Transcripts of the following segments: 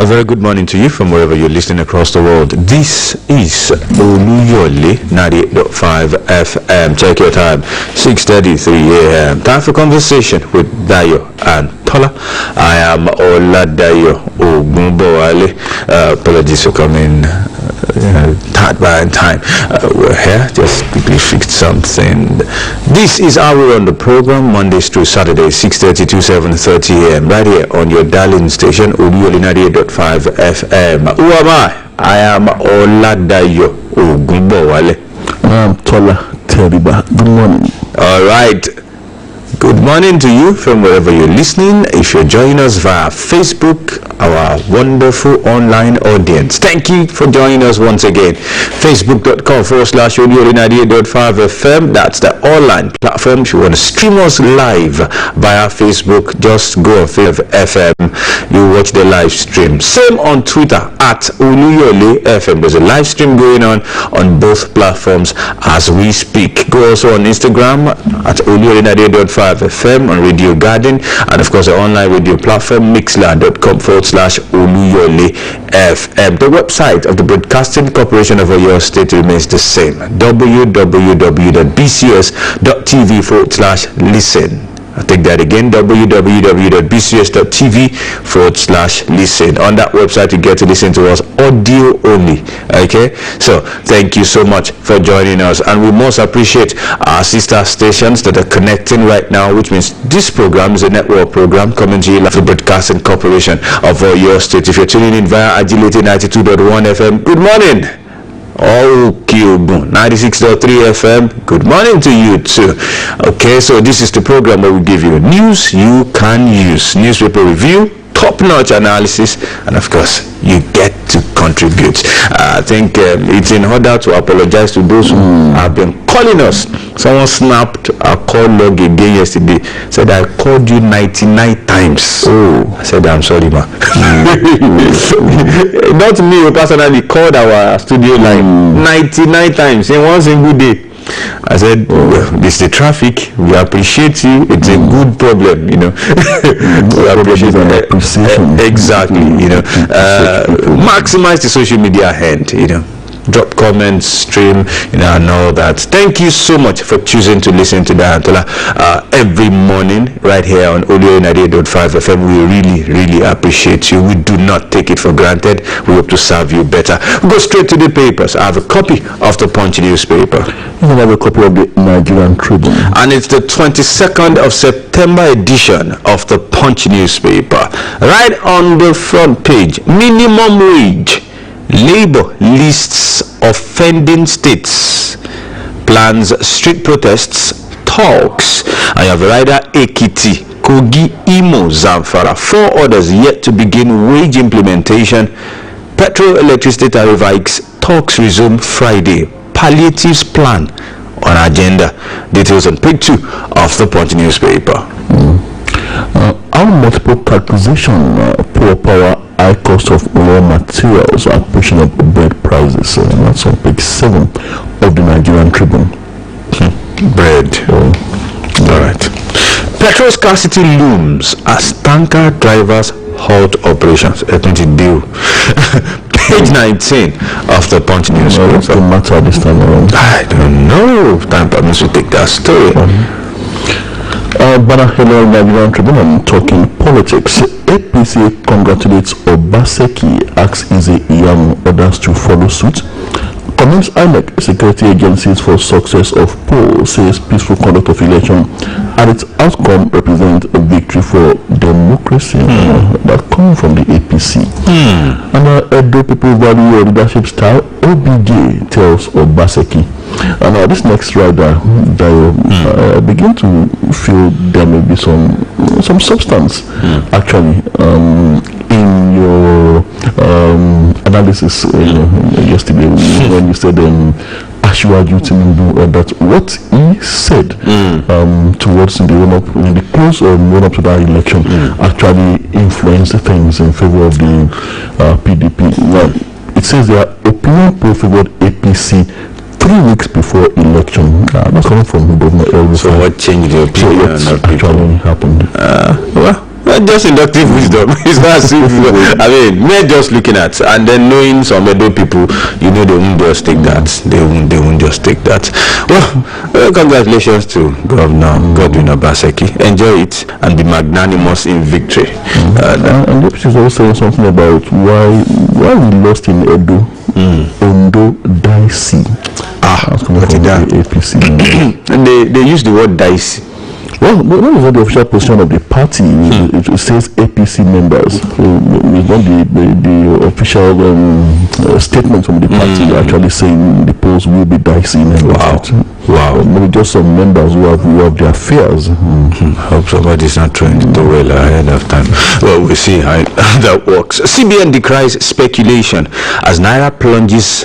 A very good morning to you from wherever you're listening across the world. This is Oluyole 98.5 FM. Check your time, 6:33 a.m. Time for conversation with Dayo and Tola. I am Oladayo Ogunbowale. Apologies for coming tight by time. We're here, just quickly fixed something. This is how we run the program, Mondays through Saturdays, 6:30 to 7:30 a.m. right here on your darling station, Oluyole 98.5 FM. Who am I? I am Oladayo Ogunbowale. I'm Tola Teriba. Good morning. All right. Good morning to you from wherever you're listening. If you're joining us via Facebook, our wonderful online audience, thank you for joining us once again. Facebook.com/Oluyole 98.5 FM. That's the online platform. If you want to stream us live via Facebook, just go on FM. You watch the live stream. Same on Twitter at Oluyole FM. There's a live stream going on both platforms as we speak. Go also on Instagram at Oluyole 98.5 FM, on Radio Garden, and of course the online radio platform mixler.com/Oluyole FM. The website of the Broadcasting Corporation of Oyo State remains the same, www.bcs.tv/listen. I'll take that again, www.bcs.tv/listen. On that website, you get to listen to us audio only. Okay, so thank you so much for joining us, and we most appreciate our sister stations that are connecting right now, which means this program is a network program coming to you like the Broadcasting Corporation of Oyo State. If you're tuning in via Agility 92.1 FM, good morning. Okay, 96.3 FM, good morning to you too. Okay, so this is the program where we give you news you can use, newspaper review, top-notch analysis, and of course you get to contribute. I think it's in order to apologize to those who have been calling us. Someone snapped a call log again yesterday, said I called you 99 times. Oh, I said I'm sorry, ma. Not me personally, called our studio line 99 times in one single day. I said, well, this is the traffic. We appreciate you. It's a good problem, you know. We appreciate appreciation. Exactly, you know. Maximize the social media hand, you know. Drop comments, stream, you know, and all that. Thank you so much for choosing to listen to the Tola every morning right here on Oluyole 98.5 FM. We really appreciate you. We do not take it for granted. We hope to serve you better. We'll go straight to the papers. I have a copy of the Punch newspaper. You have a copy of the Nigerian Tribune, and it's the 22nd of September edition of the Punch newspaper. Right on the front page, minimum wage. Labour lists offending states, plans street protests, talks. I have Rider Ekiti, Kogi, Imo, Zamfara. 4 orders yet to begin wage implementation. Petrol electricity tariff hikes, talks resume Friday. Palliatives plan on agenda. Details on page 2 of the Punch newspaper. Our multiple taxation, poor power, high cost of raw materials are pushing up bread prices. That's on page 7 of the Nigerian Tribune. Bread. All right. Petrol scarcity looms as tanker drivers halt operations. Page 19 of the Punch newspaper. What's the matter this time around? I don't know. Time permits to take that story. Hello, Nigerian Tribune, talking politics. APC congratulates Obaseki, asks Easy Young others to follow suit. Comments INEC security agencies for success of poll, says peaceful conduct of election and its outcome represent a victory for democracy. That coming from the APC. And do people value your leadership style? OBJ tells Obaseki. And this next rider, begin to feel there may be some substance actually in your analysis yesterday when you said Asiwaju Tinubu, that what he said towards the run-up, in the close run-up to that election, actually influenced things in favor of the PDP. Now, it says their opinion poll favored APC 3 weeks before election. That's coming from Governor Elvis. So what changed the opinion? So what actually happened? Well, Not just inductive wisdom. It's not as if, I mean, we're just looking at, and then knowing some Edo people, they won't just take that. They won't just take that. Well, congratulations to Governor Godwin Obaseki. Enjoy it and be magnanimous in victory. And this is also saying something about why we lost in Edo. Ondo dicey. What did that? APC. And they use the word dicey. Well, that was not the official position of the party. It says APC members. It's not the official statement from the party actually saying the polls will be dicey. Wow. Maybe just some members who have their fears. Hope somebody's not trying to do well ahead of time. Well, we'll see how that works. CBN decries speculation as Naira plunges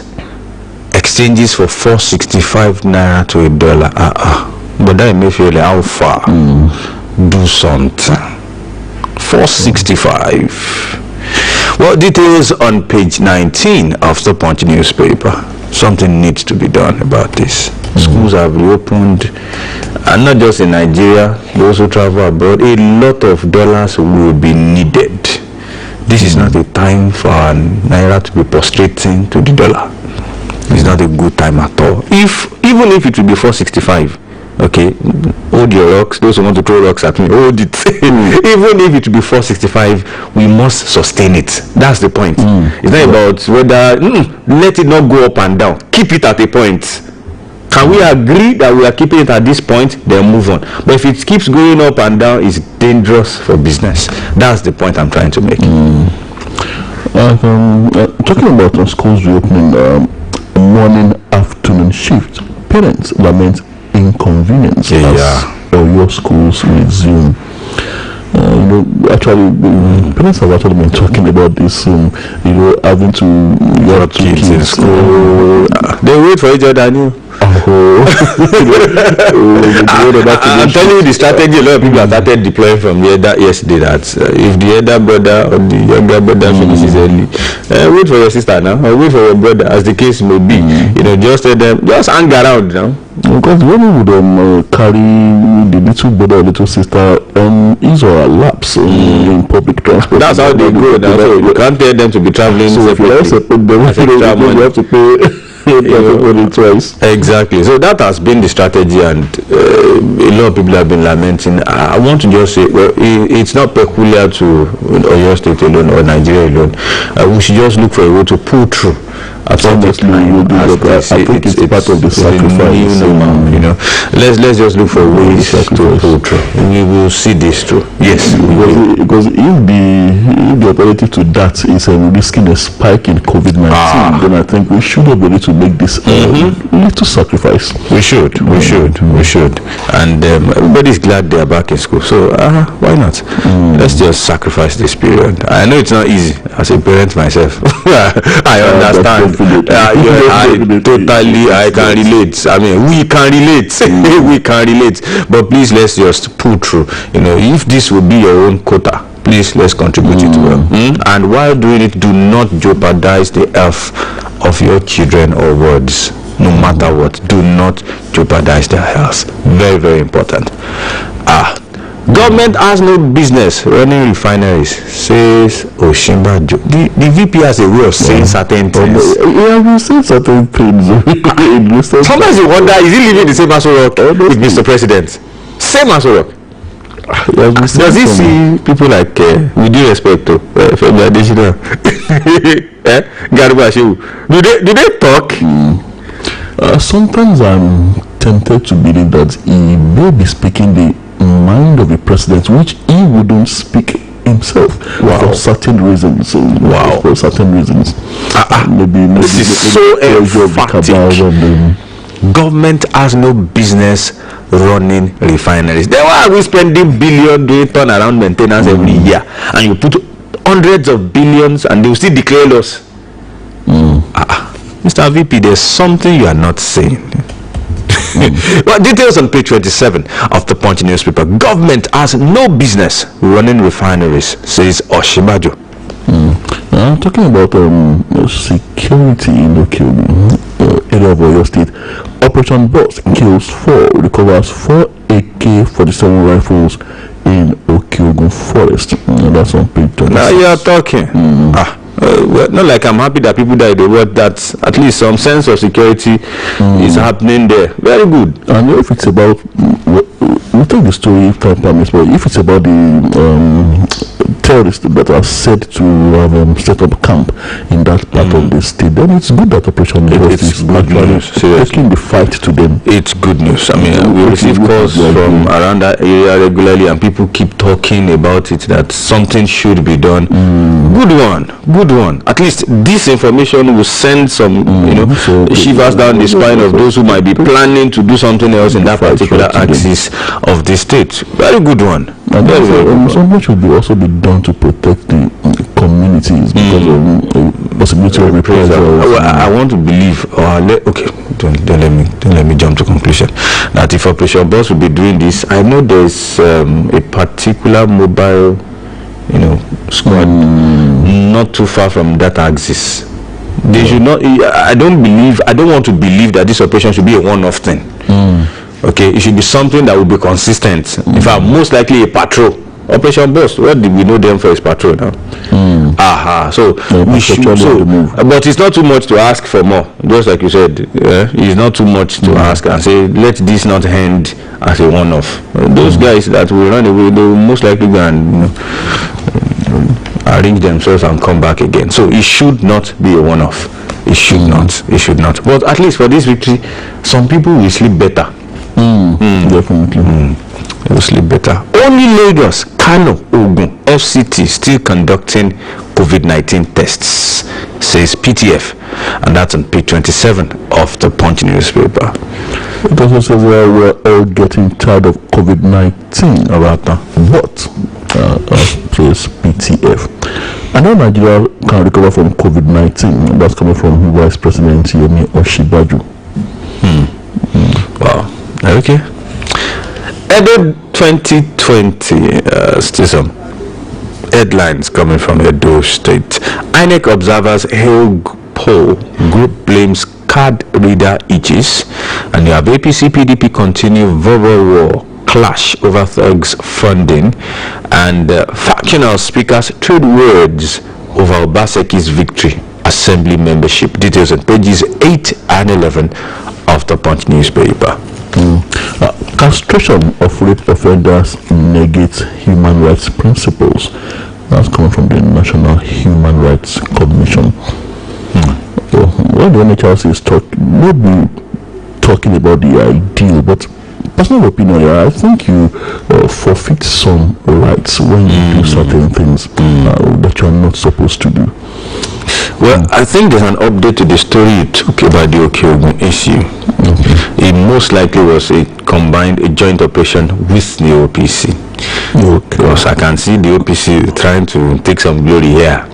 exchanges for 465 Naira to $1. But that may feel like how far? Do something. 465. Well, details on page 19 of the Punch newspaper. Something needs to be done about this. Schools have reopened, and not just in Nigeria, those who travel abroad. A lot of dollars will be needed. This is not a time for Naira to be prostrating to the dollar. It's not a good time at all. Even if it will be 465. Okay, hold your rocks. Those who want to throw rocks at me, hold it. Even if it will be 465, we must sustain it. That's the point. It's not about whether let it not go up and down. Keep it at a point. Can we agree that we are keeping it at this point? Then move on. But if it keeps going up and down, it's dangerous for business. That's the point I'm trying to make. Talking about schools reopening, morning afternoon shift, parents lament inconvenience as your schools resume. Actually, parents have actually been talking about this. Having to your kids in school. They wait for each other. I'm telling you the strategy a lot of people have started deploying from the elder yesterday, that if the elder brother or the younger brother finishes early, wait for your sister now, or wait for your brother, as the case may be. Just tell them, just hang around now. Because when we would carry the little brother or little sister on his or her laps in public transport. That's how they go now. So you can't tell them to be traveling separately. You have to pay twice. Exactly. So that has been the strategy, and a lot of people have been lamenting. I want to just say, well, it's not peculiar to Oyo State alone or Nigeria alone. We should just look for a way to pull through. Honestly, I think it's part of the sacrifice. Let's just look for ways to pull through. We will see this through. Yes, because if the alternative to that is risking a spike in COVID-19, then I think we should be able to make this little sacrifice. We should, and everybody's glad they are back in school. So why not? Let's just sacrifice this period. I know it's not easy as a parent myself. I understand. I can relate. I mean, we can relate. We can relate. But please, let's just pull through. If this will be your own quota, please, let's contribute it well. And while doing it, do not jeopardize the health of your children or wards. No matter what, do not jeopardize their health. Very, very important. Government has no business running refineries, says Oshimbajo. The VP has a way of saying certain things. We say certain things. Sometimes you wonder, is he living the same Aso Rock with Mr. President? Same Aso Rock. Does he see people like, with due respect to Femi Adesina, Garba Shehu? Do they talk? Sometimes I'm tempted to believe that he may be speaking the mind of the president, which he wouldn't speak himself for certain reasons. For certain reasons. Maybe this is so emphatic. Government has no business running refineries. Then why are we spending billions doing turnaround maintenance every year? And you put hundreds of billions and they will still declare loss. Mr. VP, there's something you are not saying. Well, details on page 27 of the Punch newspaper. Government has no business running refineries, says Oshibajo. Talking about security in the area of Oyo State, Operation Boss kills 4, recovers 4 AK-47 rifles in Oki Okiogun Forest. That's on page 26. Now you are talking. Well, not like I'm happy that people died, but that at least some sense of security is happening there. Very good. And if it's about, we'll take the story if time permits, but if it's about the terrorists that are said to have set up camp in that part of the state, then it's good that Operation Ghost is actually taking the fight to them. It's good news. I mean, we receive calls from around that area regularly, and people keep talking about it, that something should be done. Good one. At least this information will send some, shivers down the spine of those who might be planning to do something else in that particular axis of the state. Very good one. And something should also be done to protect the communities because of possibility of reprisals. I want to believe, don't let me jump to conclusion that if Operation Boss will be doing this, I know there's a particular mobile, squad not too far from that axis. They should not. I don't want to believe that this operation should be a one-off thing. Okay, it should be something that will be consistent. In fact, most likely a patrol. Operation Boss, what did we know them for is patrol now? So we should. But it's not too much to ask for more. Just like you said, it's not too much to ask and say, let this not end as a one-off. Those guys that will run away, they will most likely go and arrange themselves and come back again. So it should not be a one-off. It should not. But at least for this victory, some people will sleep better. Definitely. They will sleep better. Only Lagos, Kano, Ogun, FCT still conducting COVID-19 tests, says PTF, and that's on page 27 of the Punch newspaper. It also says we're all getting tired of COVID-19, but says PTF. I know Nigeria can recover from COVID-19. That's coming from Vice President Yemi Osinbajo. Wow. Okay. Edo 2020, still some headlines coming from Edo State. INEC observers hail poll, group blames card reader itches, and you have APC PDP continue verbal war, clash over thugs funding, and factional speakers trade words over Obaseki's victory, assembly membership. Details on pages 8 and 11 of the Punch newspaper. Castration of rape offenders negates human rights principles. That's coming from the National Human Rights Commission. So when the NHRC is talking about the ideal, but personal opinion, I think you forfeit some rights when you do certain things that you are not supposed to do. Well, I think there's an update to the story you took about the Okiogun issue. It most likely was a joint operation with the OPC. Because I can see the OPC trying to take some glory here.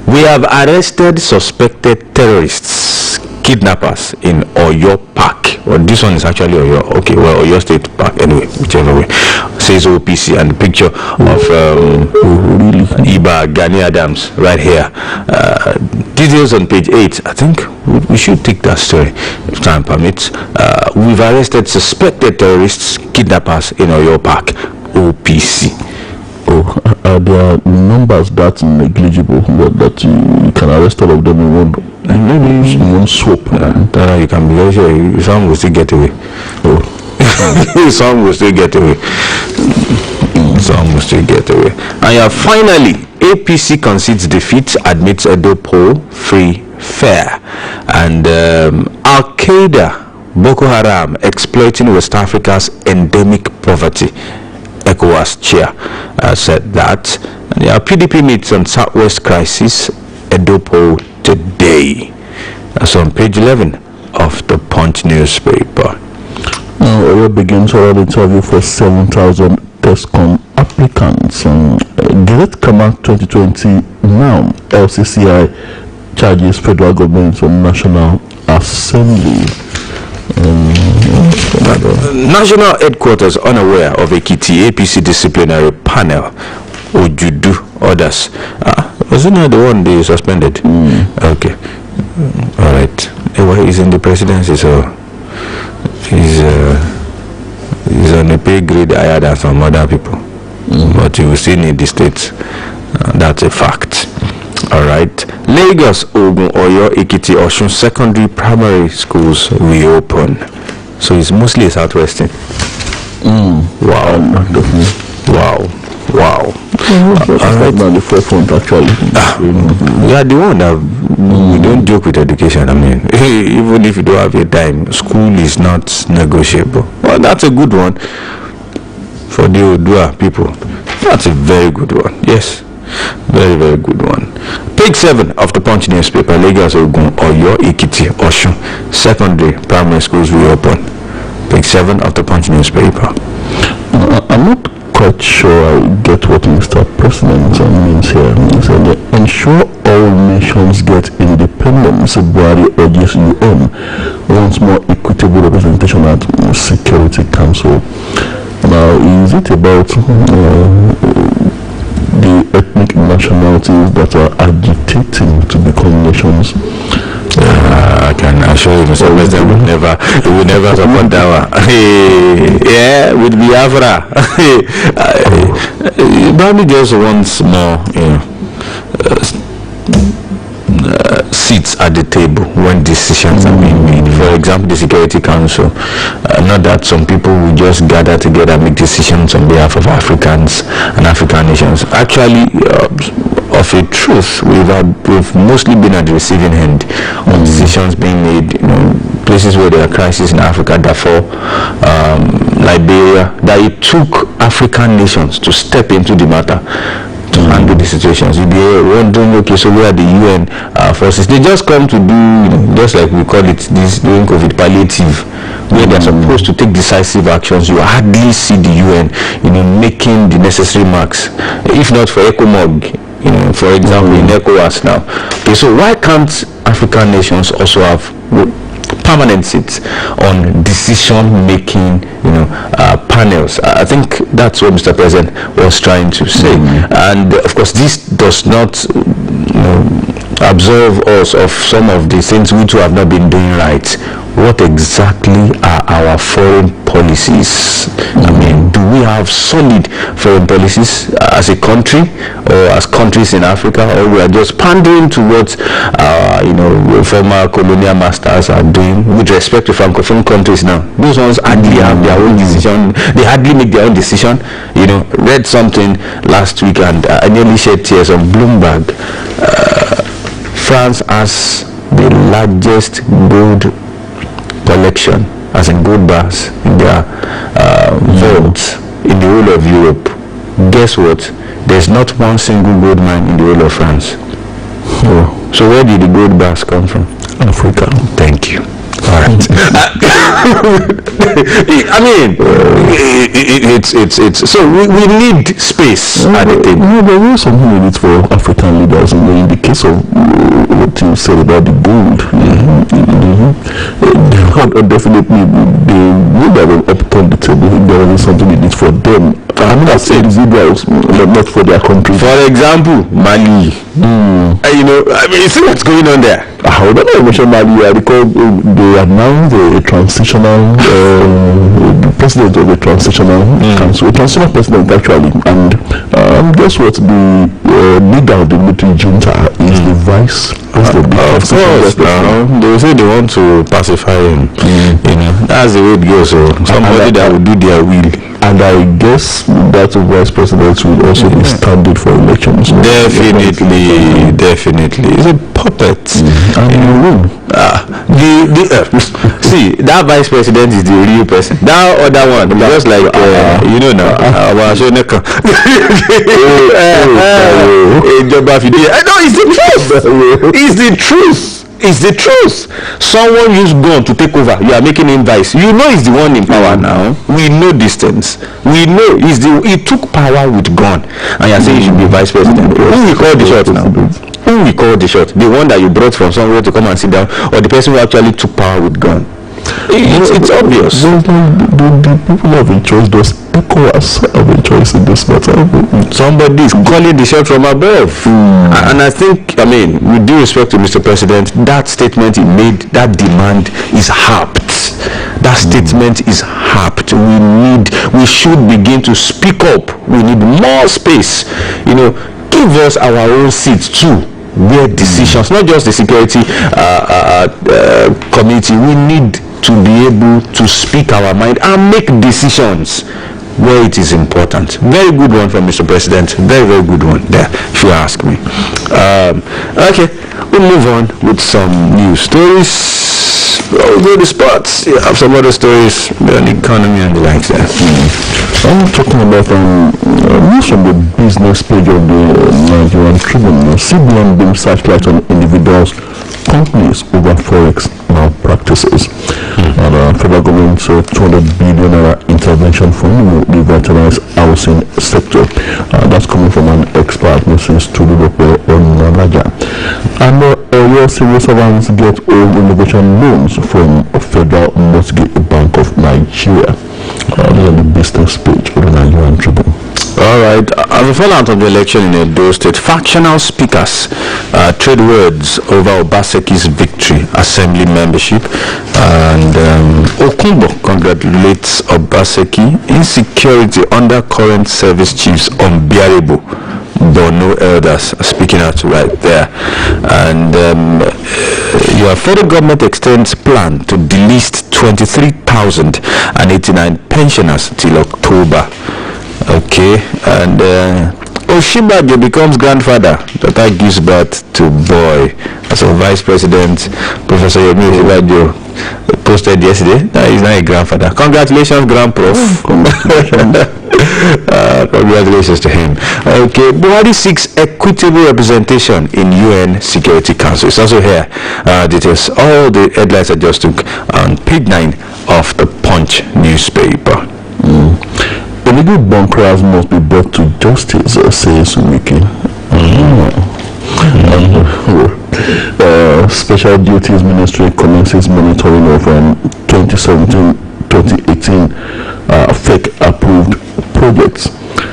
We have arrested suspected terrorists, kidnappers in Oyo Park. Well, this one is actually Oyo. Okay, well, Oyo State Park. Anyway, whichever way. Says OPC, and the picture of Iba Gani Adams right here. Details on page 8. I think we should take that story if time permits. We've arrested suspected terrorists, kidnappers in Oyo Park. OPC. Are there numbers that negligible that you can arrest all of them in one swoop? You can be very sure some will still get away. Some will still get away. Some will still get away. And finally, APC concedes defeat, admits Edo poll free fair, and Al-Qaeda, Boko Haram exploiting West Africa's endemic poverty. ECOWAS chair said that. And PDP meets on Southwest crisis, Edo poll today. That's on page 11 of the Punch newspaper. Oyo begins oral interview for 7,000 TESCOM applicants. Gazette Kama 2020 now. LCCI charges federal government on National Assembly. National headquarters unaware of Ekiti APC disciplinary panel. Ojudu others. Wasn't that the one they suspended? Okay. All right. He's in the presidency, so he's on a pay grade higher than some other people. but you will still need the states. That's a fact. All right. Lagos, Ogun, Oyo, Ekiti, Osun secondary primary schools reopen. So it's mostly southwestern. Wow. Wow. Right now, the forefront actually. We are the one that we don't joke with education. I mean, even if you don't have your time, school is not negotiable. Well, that's a good one for the Odua people. That's a very good one. Yes. Very, very good one. Page 7 of the Punch newspaper. Lagos, Ogun, Oyo, Ekiti, Osun secondary primary schools reopen. Page 7 of the Punch newspaper. I'm not quite sure I get what Mr. President means here. He said, ensure all nations get independence. Buhari urges UN once more equitable representation at Security Council. Now, is it about the ethnic nationalities that are agitating to become nations? I can assure you, Mr. President will never support that one. Yeah, with Biafra. Bami just wants more, seats at the table when decisions are being made. For example, the Security Council. Not that some people will just gather together and make decisions on behalf of Africans and African nations. Actually, of a truth, we've mostly been at the receiving end of decisions being made. Places where there are crises in Africa, Darfur, Liberia, that it took African nations to step into the matter to handle the situations. You'll be wondering, okay, so where are the UN forces? They just come to do, just like we call it this during COVID, palliative, where they're supposed to take decisive actions. You hardly see the UN, making the necessary marks. If not for ECOMOG, for example, in ECOWAS now. Okay, so why can't African nations also have permanent seats on decision-making, panels? I think that's what Mr. President was trying to say. And of course, this does not, absolve us of some of the things we too have not been doing right. What exactly are our foreign policies? I mean, do we have solid foreign policies as a country or as countries in Africa, or we are just pandering to what former colonial masters are doing with respect to Francophone countries now? Those ones hardly have their own decision. They hardly make their own decision. Read something last week and I nearly shed tears on Bloomberg. France has the largest gold collection, as in gold bars, in their vaults in the whole of Europe. Guess what? There's not one single gold mine in the whole of France. So where did the gold bars come from? Africa. Thank you. All right. I mean, it's so we need space at the table. There is something in it for African leaders. In the case of what you said about the gold, definitely they would have upturned the table if there wasn't something in it for them. I mean, that's individuals, not for their country. For example, Mali. You see what's going on there? I don't know mention Mali. I recall they announced a transitional president of the transitional council, a transitional president actually, and guess what? The leader of the military junta is the vice president. Of course, they say they want to pacify him. That's the way it goes. So somebody that will do their will. And I guess that vice president will also be standing for elections. Definitely. It's a puppet. See, that vice president is the real person. That other one, just like now, our Shoneka. It's the truth. Someone used gun to take over. You are making him vice. You know he's the one in power now. We know distance. We know he took power with gun. And you are saying he should be vice president. Who will call the shot now? Who will call the shot? The one that you brought from somewhere to come and sit down, or the person who actually took power with gun? It's obvious. The people have a choice. Does ECOWAS have a choice in this matter? Somebody is calling the shot from above. And I think, I mean, with due respect to Mr. President, that statement he made, that demand is apt. That statement is apt. We should begin to speak up. We need more space. Give us our own seats too, where decisions, not just the security committee, we need to be able to speak our mind and make decisions where it is important. Very good one from Mr. President. Very, very good one there, if you ask me. Okay, we'll move on with some news stories. We'll go to sports. You have some other stories on the economy and the likes there. I'm talking about news from the business page of the Nigerian Tribune. CBN being searchlight on individuals, companies over forex malpractices. And federal government 200 billion naira intervention fund will revitalize housing sector. That's coming from an expert, Mrs. Tululope Onalaja. And your civil servants get home renovation loans from Federal Mortgage Bank of Nigeria. On the business page of the Nigerian Tribune. All right. As a fallout of the election in Edo State, factional speakers trade words over Obaseki's victory, assembly membership, and Okunbo congratulates Obaseki. Insecurity under current service chiefs unbearable. Borno elders speaking out right there. And your federal government extends plan to delist 23,089 pensioners till October. Okay, and Oshibajo becomes grandfather. That gives birth to boy. As a vice president, Professor Yemi Oshibajo posted yesterday. Now he's not a grandfather. Congratulations, grand prof. Congratulations to him. Okay, Buhari seeks equitable representation in UN Security Council. It's also here. Details. All the headlines I just took on page 9 of the Punch newspaper. Illegal bunkers must be brought to justice, says Wiki. Special Duties Ministry commences monitoring of 2017-2018 fake approved projects.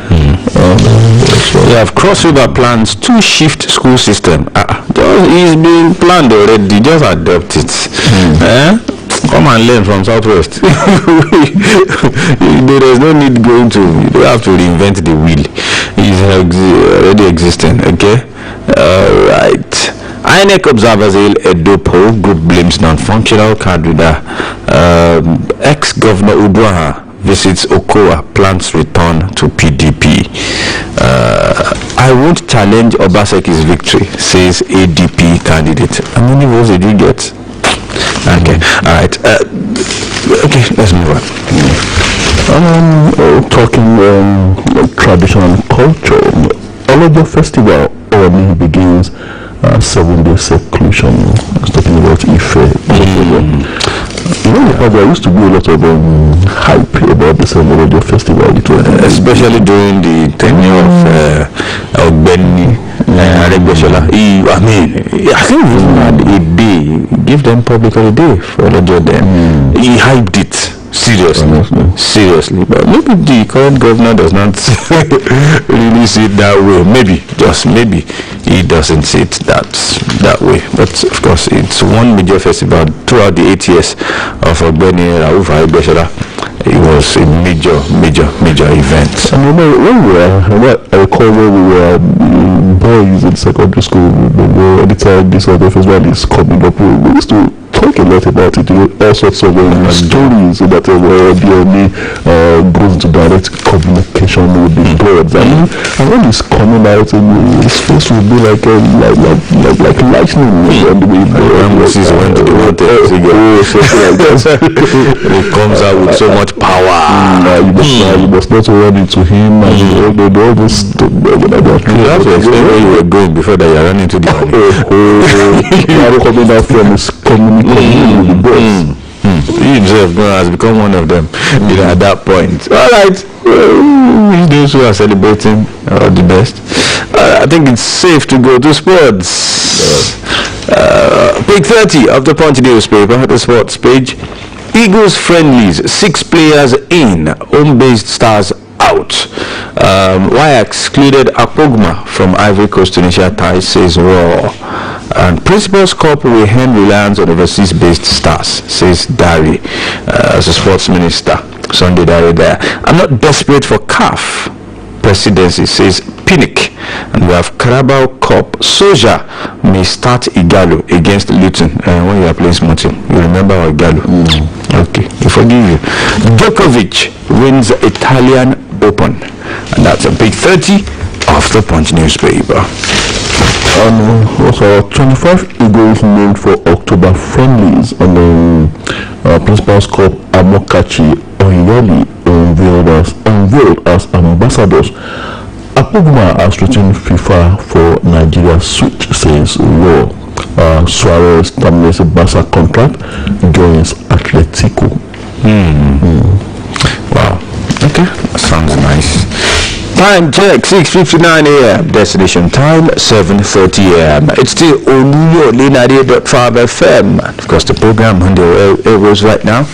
They have crossover plans to shift school system. It's been planned already. Just adopt it. Come and learn from Southwest. There is no need going to. You don't have to reinvent the wheel. It's already existing. Okay. Right. INEC observers hail Edo poll. Group blames non-functional card reader. Ex-Governor Uduaha visits Okowa. Plans return to PDP. I won't challenge Obaseki's victory, says ADP candidate. How many votes did you get? Okay, all right. Okay, let's move on. Talking tradition and culture. Oluyole Festival begins 7-day seclusion. I was talking about Ife. There used to be a lot of hype about this Oluyole Festival, especially during the tenure of Benny. I think even had a day, give them public holiday for Oluyole. He hyped it seriously, but maybe the current governor does not really see it that way. Maybe, just maybe, he doesn't see it that way. But of course, it's one major festival throughout the 8 years of Benny Rauf Aregbesola. It was a major event. And I recall when we were boys in secondary school, anytime this other festival is coming up, we used to talk a lot about it. All sorts of stories that DNA goes into direct communication with the gods. And when he's coming out, his face will be like lightning. Moses went to the water. He comes out with so much power. You must not run into him. And all this. You have to explain where you were going before that you are running into the money. You are coming out from his communication with the boss. He himself has become one of them at that point. All right. Those who are celebrating are the best. I think it's safe to go to sports. Page 30 of the Punch newspaper, the sports page. Eagles friendlies, 6 players in, home-based stars out. Why excluded Akpoguma from Ivory Coast Tunisia ties, says Raw. And Principals Cup will end reliance on overseas-based stars, says Dari, as a sports minister. Sunday Dari there. I'm not desperate for CAF presidency, says Pinnick. And we have Carabao Cup. Soja may start Igalo against Luton when you are playing Smarting. You remember our Igalo? Okay, we forgive you. Djokovic wins Italian Open. And that's on page 30 of the Punch newspaper. And also 25 Eagles named for October friendlies on the Principals Cup. Amokachi Oluyole unveiled as ambassadors. Akpoguma has threatened FIFA for Nigeria's switch, says Law. Suarez terminates Barca contract, joins Atletico. Wow. Okay, sounds nice. Time check, 6:59 a.m. Destination time, 7:30 a.m. It's still Oluyole 98.5 FM. And of course, the program on the airwaves right now.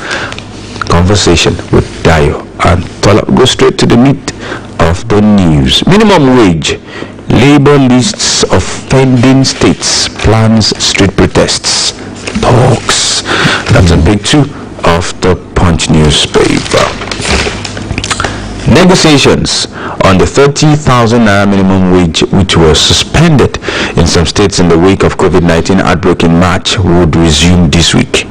Conversation with Dayo and Tola. Go straight to the meat of the news. Minimum wage. Labor lists offending states. Plans street protests. Talks. That's a big two of the Punch newspaper. Negotiations on the 30,000 naira minimum wage, which was suspended in some states in the wake of COVID-19 outbreak in March, would resume this week.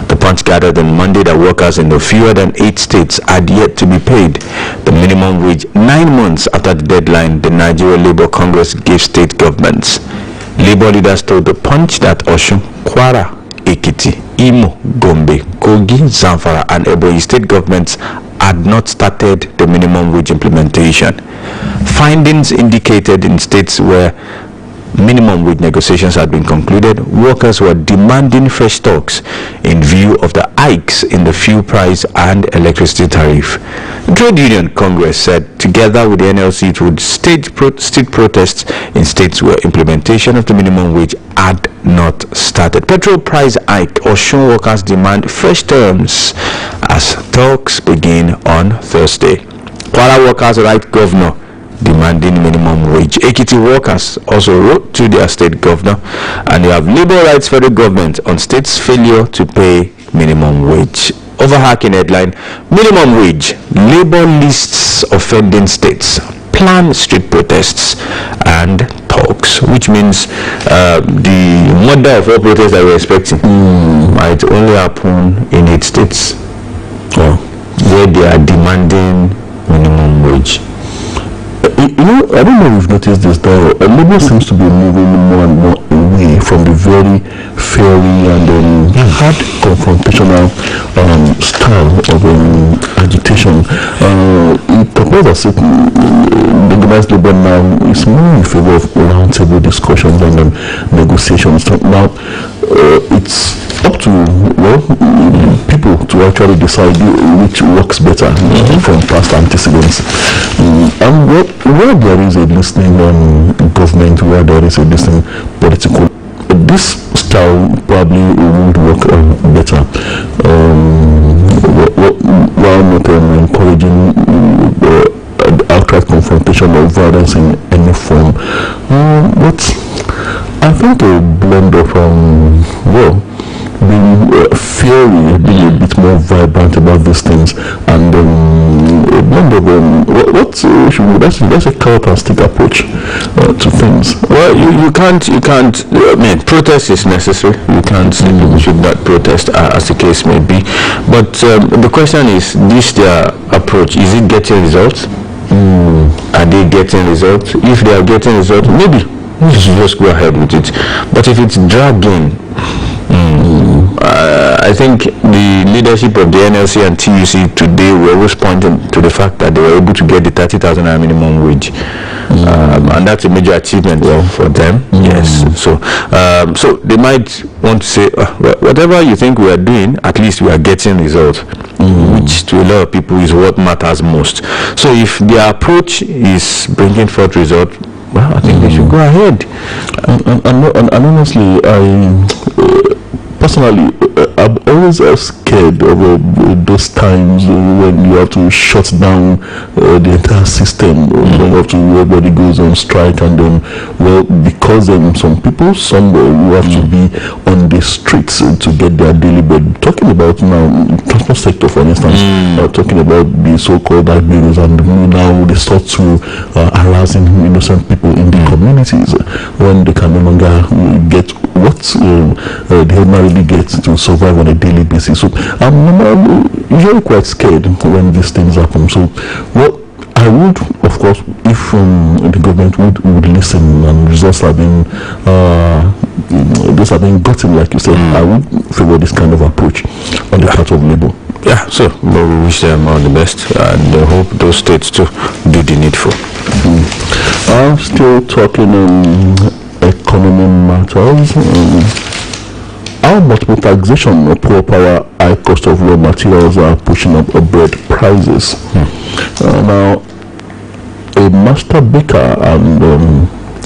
The Punch gathered on Monday that workers in the fewer than 8 states had yet to be paid the minimum wage 9 months after the deadline the Nigeria Labour Congress gave state governments. Labour leaders told the Punch that Osun, Kwara, Ekiti, Imo, Gombe, Kogi, Zamfara and Ebonyi state governments had not started the minimum wage implementation. Findings indicated in states where minimum wage negotiations had been concluded, workers were demanding fresh talks in view of the hikes in the fuel price and electricity tariff. The Trade Union Congress said together with the NLC it would stage protests in states where implementation of the minimum wage had not started. Petrol price hike. Osun workers demand fresh terms as talks begin on Thursday. Kwara workers write governor demanding minimum wage. Ekiti workers also wrote to their state governor, and they have labor rights federal government on states' failure to pay minimum wage. Overhacking headline: minimum wage. Labor lists offending states. Plan street protests and talks, which means the mother of all protests that we're expecting might only happen in 8 states where they are demanding minimum wage. I don't know if you've noticed this, though. Labour seems to be moving more and more away from the very fiery and hard confrontational style of agitation. It appears as if the organized labour now is more in favour of roundtable discussions and negotiations. Now, it's up to people to actually decide which works better from past antecedents. And where there is a listening government, where there is a listening political, this style probably would work better. While not encouraging outright confrontation or violence in any form, but I think a blend of being fiery, being a bit more vibrant about these things, and a blend of that's a carrot and stick approach to things. Well, you can't. I mean, protest is necessary. You can't say people should not protest, as the case may be. But the question is, this their approach, is it getting results? Are they getting results? If they are getting results, maybe you should just go ahead with it. But if it's dragging, I think the leadership of the NLC and TUC today were always pointing to the fact that they were able to get the 30,000 minimum wage, and that's a major achievement for them. Yes, so they might want to say, whatever you think we are doing, at least we are getting results, which to a lot of people is what matters most. So if their approach is bringing forth results, well, I think they should go ahead. And honestly, personally, I'm always scared of those times when you have to shut down the entire system, when you have to, everybody goes on strike, and then, well, because some people somewhere you have to be on the streets to get their daily bread. Talking about now transport sector, for instance, talking about the so-called bills, and now they start to harassing innocent people in the communities when they can no longer get what they ordinarily get to survive on a daily basis. So I'm usually quite scared when these things happen. So what I would, of course, if the government would listen and results have been those have been gotten, like you said, I would favor this kind of approach on the part of Labour. Yeah, so we wish them all the best, and I hope those states too do the needful. I'm still talking economy matters. How multiple taxation, poor power, high cost of raw materials are pushing up bread prices. Now, a master baker and a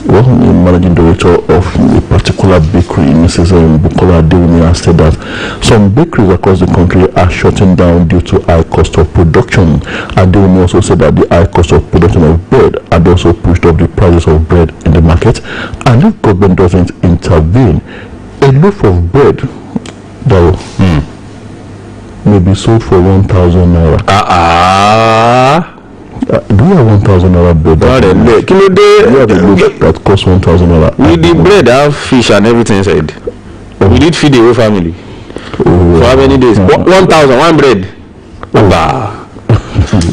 managing director of a particular bakery, Mrs. Bukola Adewumi, has said that some bakeries across the country are shutting down due to high cost of production. Adewumi also said that the high cost of production of bread had also pushed up the prices of bread in the market, and if government doesn't intervene, a loaf of bread that may be sold for 1,000 naira. Do you have 1,000 naira bread? Do you have a loaf that costs 1,000 naira? With the bread, have fish and everything inside. We did feed the whole family. For how many days? 1,000, one bread.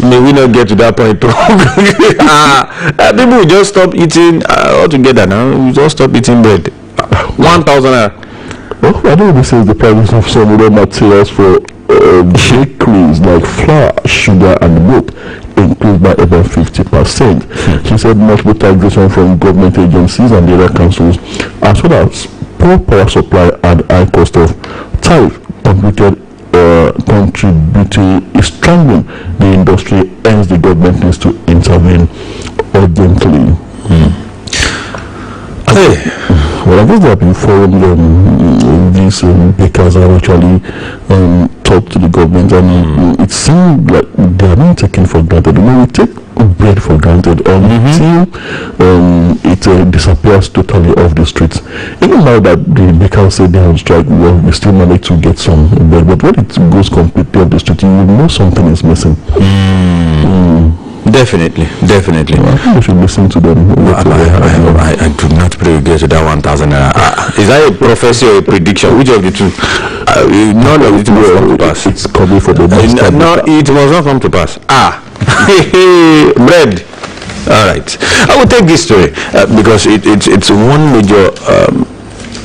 May we not get to that point too. People will just stop eating altogether now. We just stop eating bread. 1,000 naira. Well, I know this is the price of some raw materials for bakeries like flour, sugar, and milk increased by about 50%. She said multiple taxation from government agencies and the other councils, as well as poor power supply and high cost of tariff, contributing strangling the industry. Hence, the government needs to intervene urgently. Well, I guess there have been forums these bakers have actually talked to the government, and it seemed like they are being taken for granted. You know, we take bread for granted until it disappears totally off the streets. Even now that the bakers say they are on strike, well, we still manage to get some bread, but when it goes completely off the street, you will know something is missing. Definitely. I think we should listen to them. I do not pray we get to that 1,000 naira. Is that a prophecy or a prediction? Which of the two? None of it will come to pass. It's coming for the next time. No, it must not come to pass. Bread. All right. I will take this story because it's one major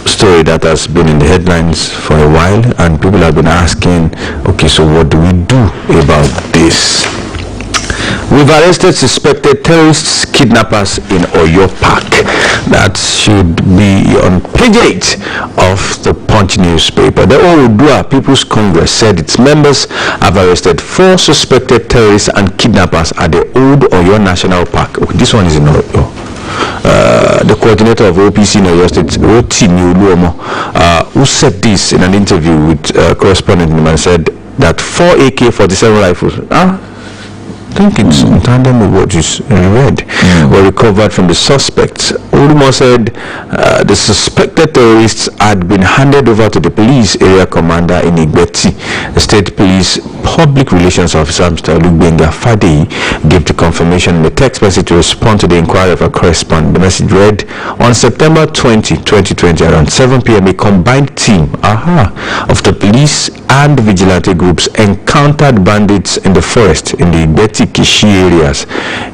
story that has been in the headlines for a while, and people have been asking, okay, so what do we do about this? We've arrested suspected terrorists, kidnappers in Oyo Park. That should be on page 8 of the Punch newspaper. The Oluyole People's Congress said its members have arrested 4 suspected terrorists and kidnappers at the Old Oyo National Park. This one is in Oyo. The coordinator of OPC in Oyo State, Rotimi Oluomo, who said this in an interview with correspondent and said that 4 AK-47 rifles, I think it's in tandem with what you read, were recovered from the suspects. Olumo said the suspected terrorists had been handed over to the police area commander in Igbeti. The state police public relations officer, Mr. Olugbenga Fadi, gave the confirmation in the text message to respond to the inquiry of a correspondent. The message read, on September 20, 2020, around 7 p.m., a combined team of the police and vigilante groups encountered bandits in the forest in the Igbeti Kishi areas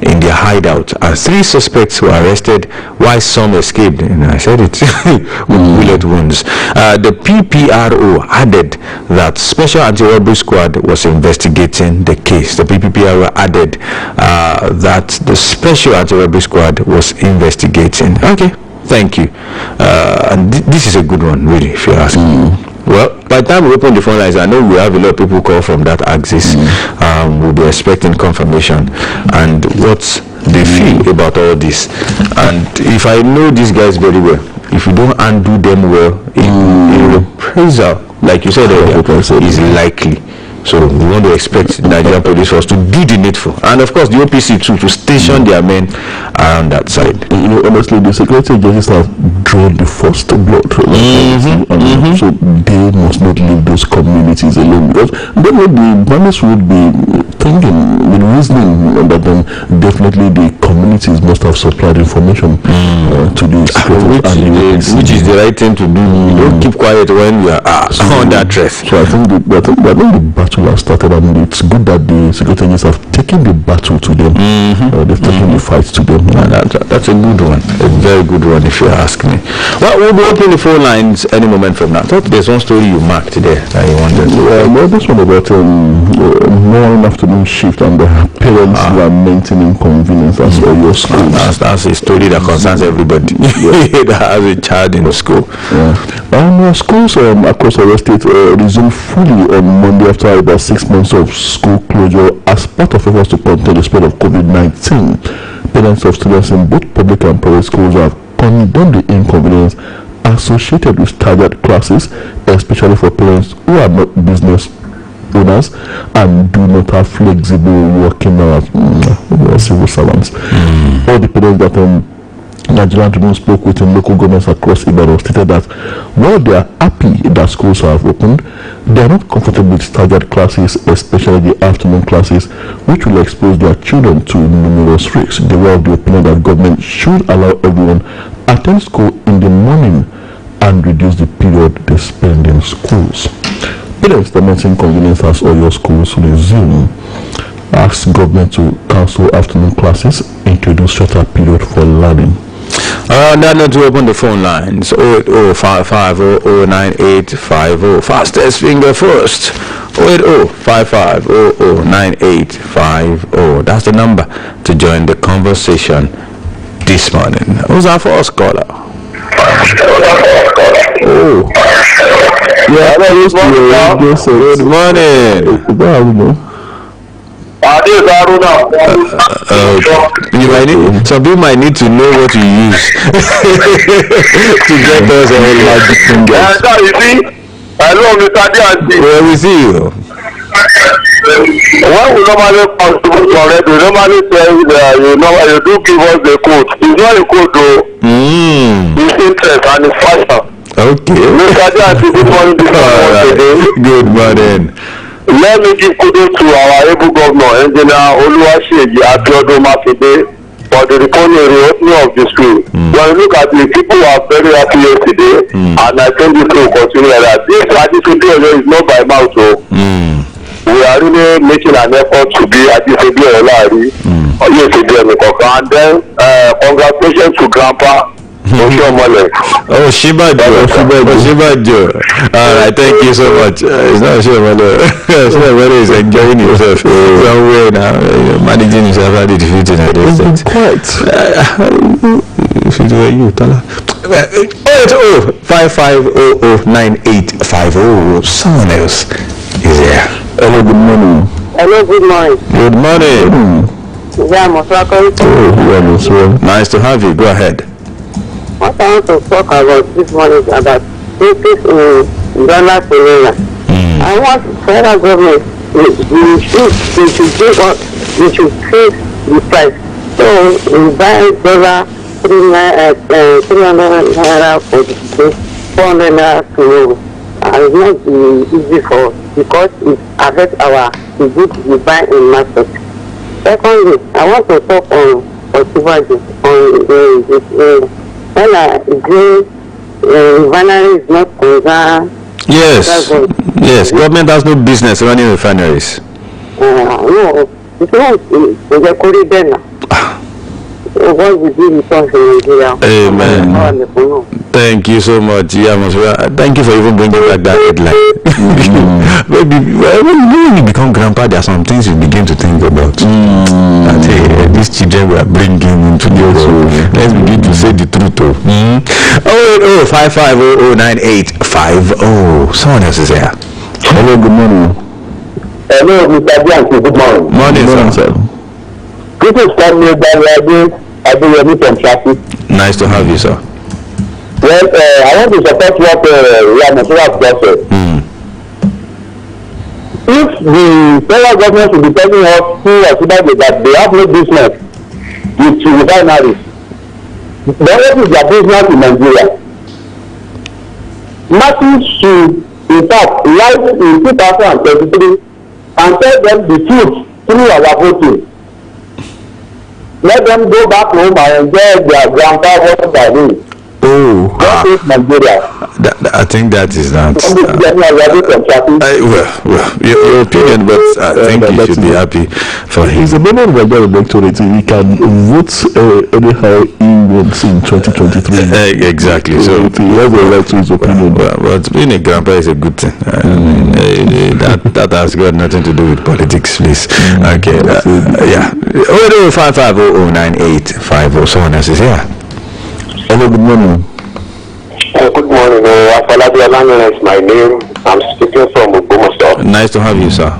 in their hideout, and 3 suspects were arrested while some escaped. And I said it with bullet wounds. The PPRO added that Special Anti-Robbery Squad was investigating the case. The PPRO added that the Special Anti-Robbery Squad was investigating. Okay, thank you. And this is a good one, really, if you're asking. Well, by the time we open the phone lines, I know we have a lot of people call from that axis. We'll be expecting confirmation and what they feel about all this. And if I know these guys very well, if you don't undo them well in reprisal, like you said earlier, is likely. So we want to expect Nigerian police force to do the needful, and of course the OPC too, to station their men around that side. Honestly, the security agencies have drawn the first blood, so they must not leave those communities alone, because then the bandits would be thinking, with reasoning, that then definitely the communities must have supplied information to the security, which is the right thing to do. You don't keep quiet when you are under threat. So I think the battle has started, and it's good that the security agents have taken the battle to them. They've taken the fight to them. That's a good one, a very good one, if you ask me. Well, we'll be opening the phone lines any moment from now. I thought there's one story you marked there that you wanted. Well, this one about morning afternoon shift, and the parents were maintaining convenience as well your school. That's a story that concerns everybody that has a child in school. Schools across our state resumed fully on Monday after about 6 months of school closure as part of efforts to contain the spread of COVID-19. Parents of students in both public and private schools have condemned the inconvenience associated with staggered classes, especially for parents who are not business owners and do not have flexible working hours. Civil servants. All the parents that Nigerian Tribune spoke with in local governments across Ibadan stated that while they are happy that schools have opened, they are not comfortable with staggered classes, especially the afternoon classes, which will expose their children to numerous risks. They were of the opinion that government should allow everyone attend school in the morning and reduce the period they spend in schools. Parents lamenting inconvenience as all your schools resume ask government to cancel afternoon classes, introduce shorter period for learning. On that note, we open the phone lines 08055009850. Fastest finger first. 08055009850. That's the number to join the conversation this morning. Who's our first caller? Good morning. Some people might need to know what you use to get us a magic fingers. Hello, Mr. Dianti. Where we see you? When we normally contribute already, we normally say you do give us the code. It's not a code though. It's interest and it's fashion. Okay. Mr. Dianti, good morning. Good morning. Let me give kudos to our able governor, Engineer Oluyole, for the reopening of the school. When you look at the people are very happy yesterday, and I think this will continue like that. This Ajisebi is not by mouth, so we are really making an effort to be Ajisebi Olari, and then congratulations to Grandpa. Oh, Shibajo. Alright, thank you so much. It's not Shibajo. Shibajo is enjoying himself somewhere now, managing himself at the defeat in a distance. Quite. If it were you, Tola. 08055009850. Someone else is there. Hello, good morning. Hello, good morning. Good morning. Nice to have you. Go ahead. What I want to talk about this morning is about increase in dollar to naira. I want federal government, they should fix the price. So we buy dollar 300 naira for the day, 400 naira tomorrow. And it's not easy for us because it affects the goods we buy in market. Secondly, I want to talk on Otibaji when refinery is not concerned. Yes, government has no business running refineries. No, it's not the corridor. What we do in Nigeria. Amen. Thank you so much. Thank you for even bringing back that headline. Maybe when you become grandpa, there are some things you begin to think about. That these children we are bringing into the world. Let's begin to say the truth. 08055009850. Someone else is here. Hello, good morning. Hello, Mr. Dianti. Good morning. Morning, sir. This is Samuel Daniel from traffic. Nice to have you, sir. Well, I want to support what Tola just said. If the federal government should be telling us that they have no business with refineries, then what is their business in Nigeria? Martin should, in fact, rise in 2023 and tell them the truth through our voting. Let them go back home and enjoy their grandpa what they are doing. Nigeria. I think that is not. Well, your opinion, but I think you should be happy for him. He's a member of the electorate. He can vote anyhow he wants in 2023. Exactly. So he has a right to his opinion. But being a grandpa is a good thing. That has got nothing to do with politics, please. Okay. Yeah. 055009850. Someone else is here. Hello, good morning. Good morning. Afalabi Alanya is my name. I'm speaking from Ogbomoso. Nice to have you, sir.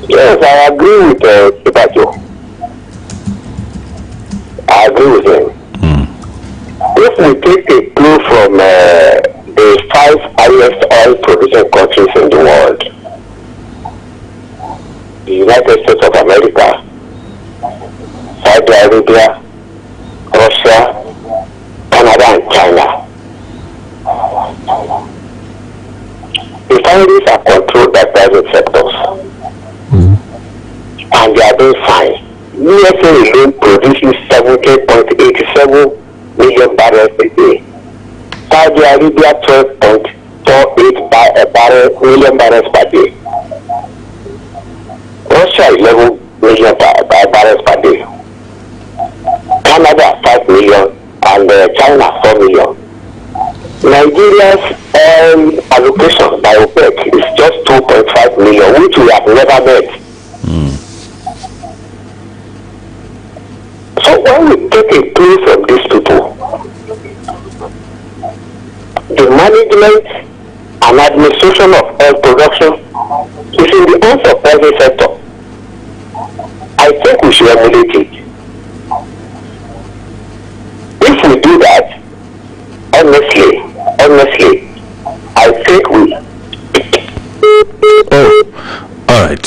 Yes, I agree with Sibajo. I agree with him. If we take a clue from the 5 highest oil producing countries in the world, the United States of America, Saudi Arabia, Russia, Canada and China. Refineries are controlled by private sectors. And they are doing fine. USA alone produces 70.87 million barrels a day. Saudi Arabia 12.48 million barrels per day. Russia 11 million barrels per day. Canada 5 million. And China 4 million. Nigeria's allocation by OPEC is just 2.5 million, which we have never met. So when we take a clue from these people, the management and administration of oil production is in the hands of private sector. I think we should emulate it. If we do that, honestly, I think we. Oh, all right.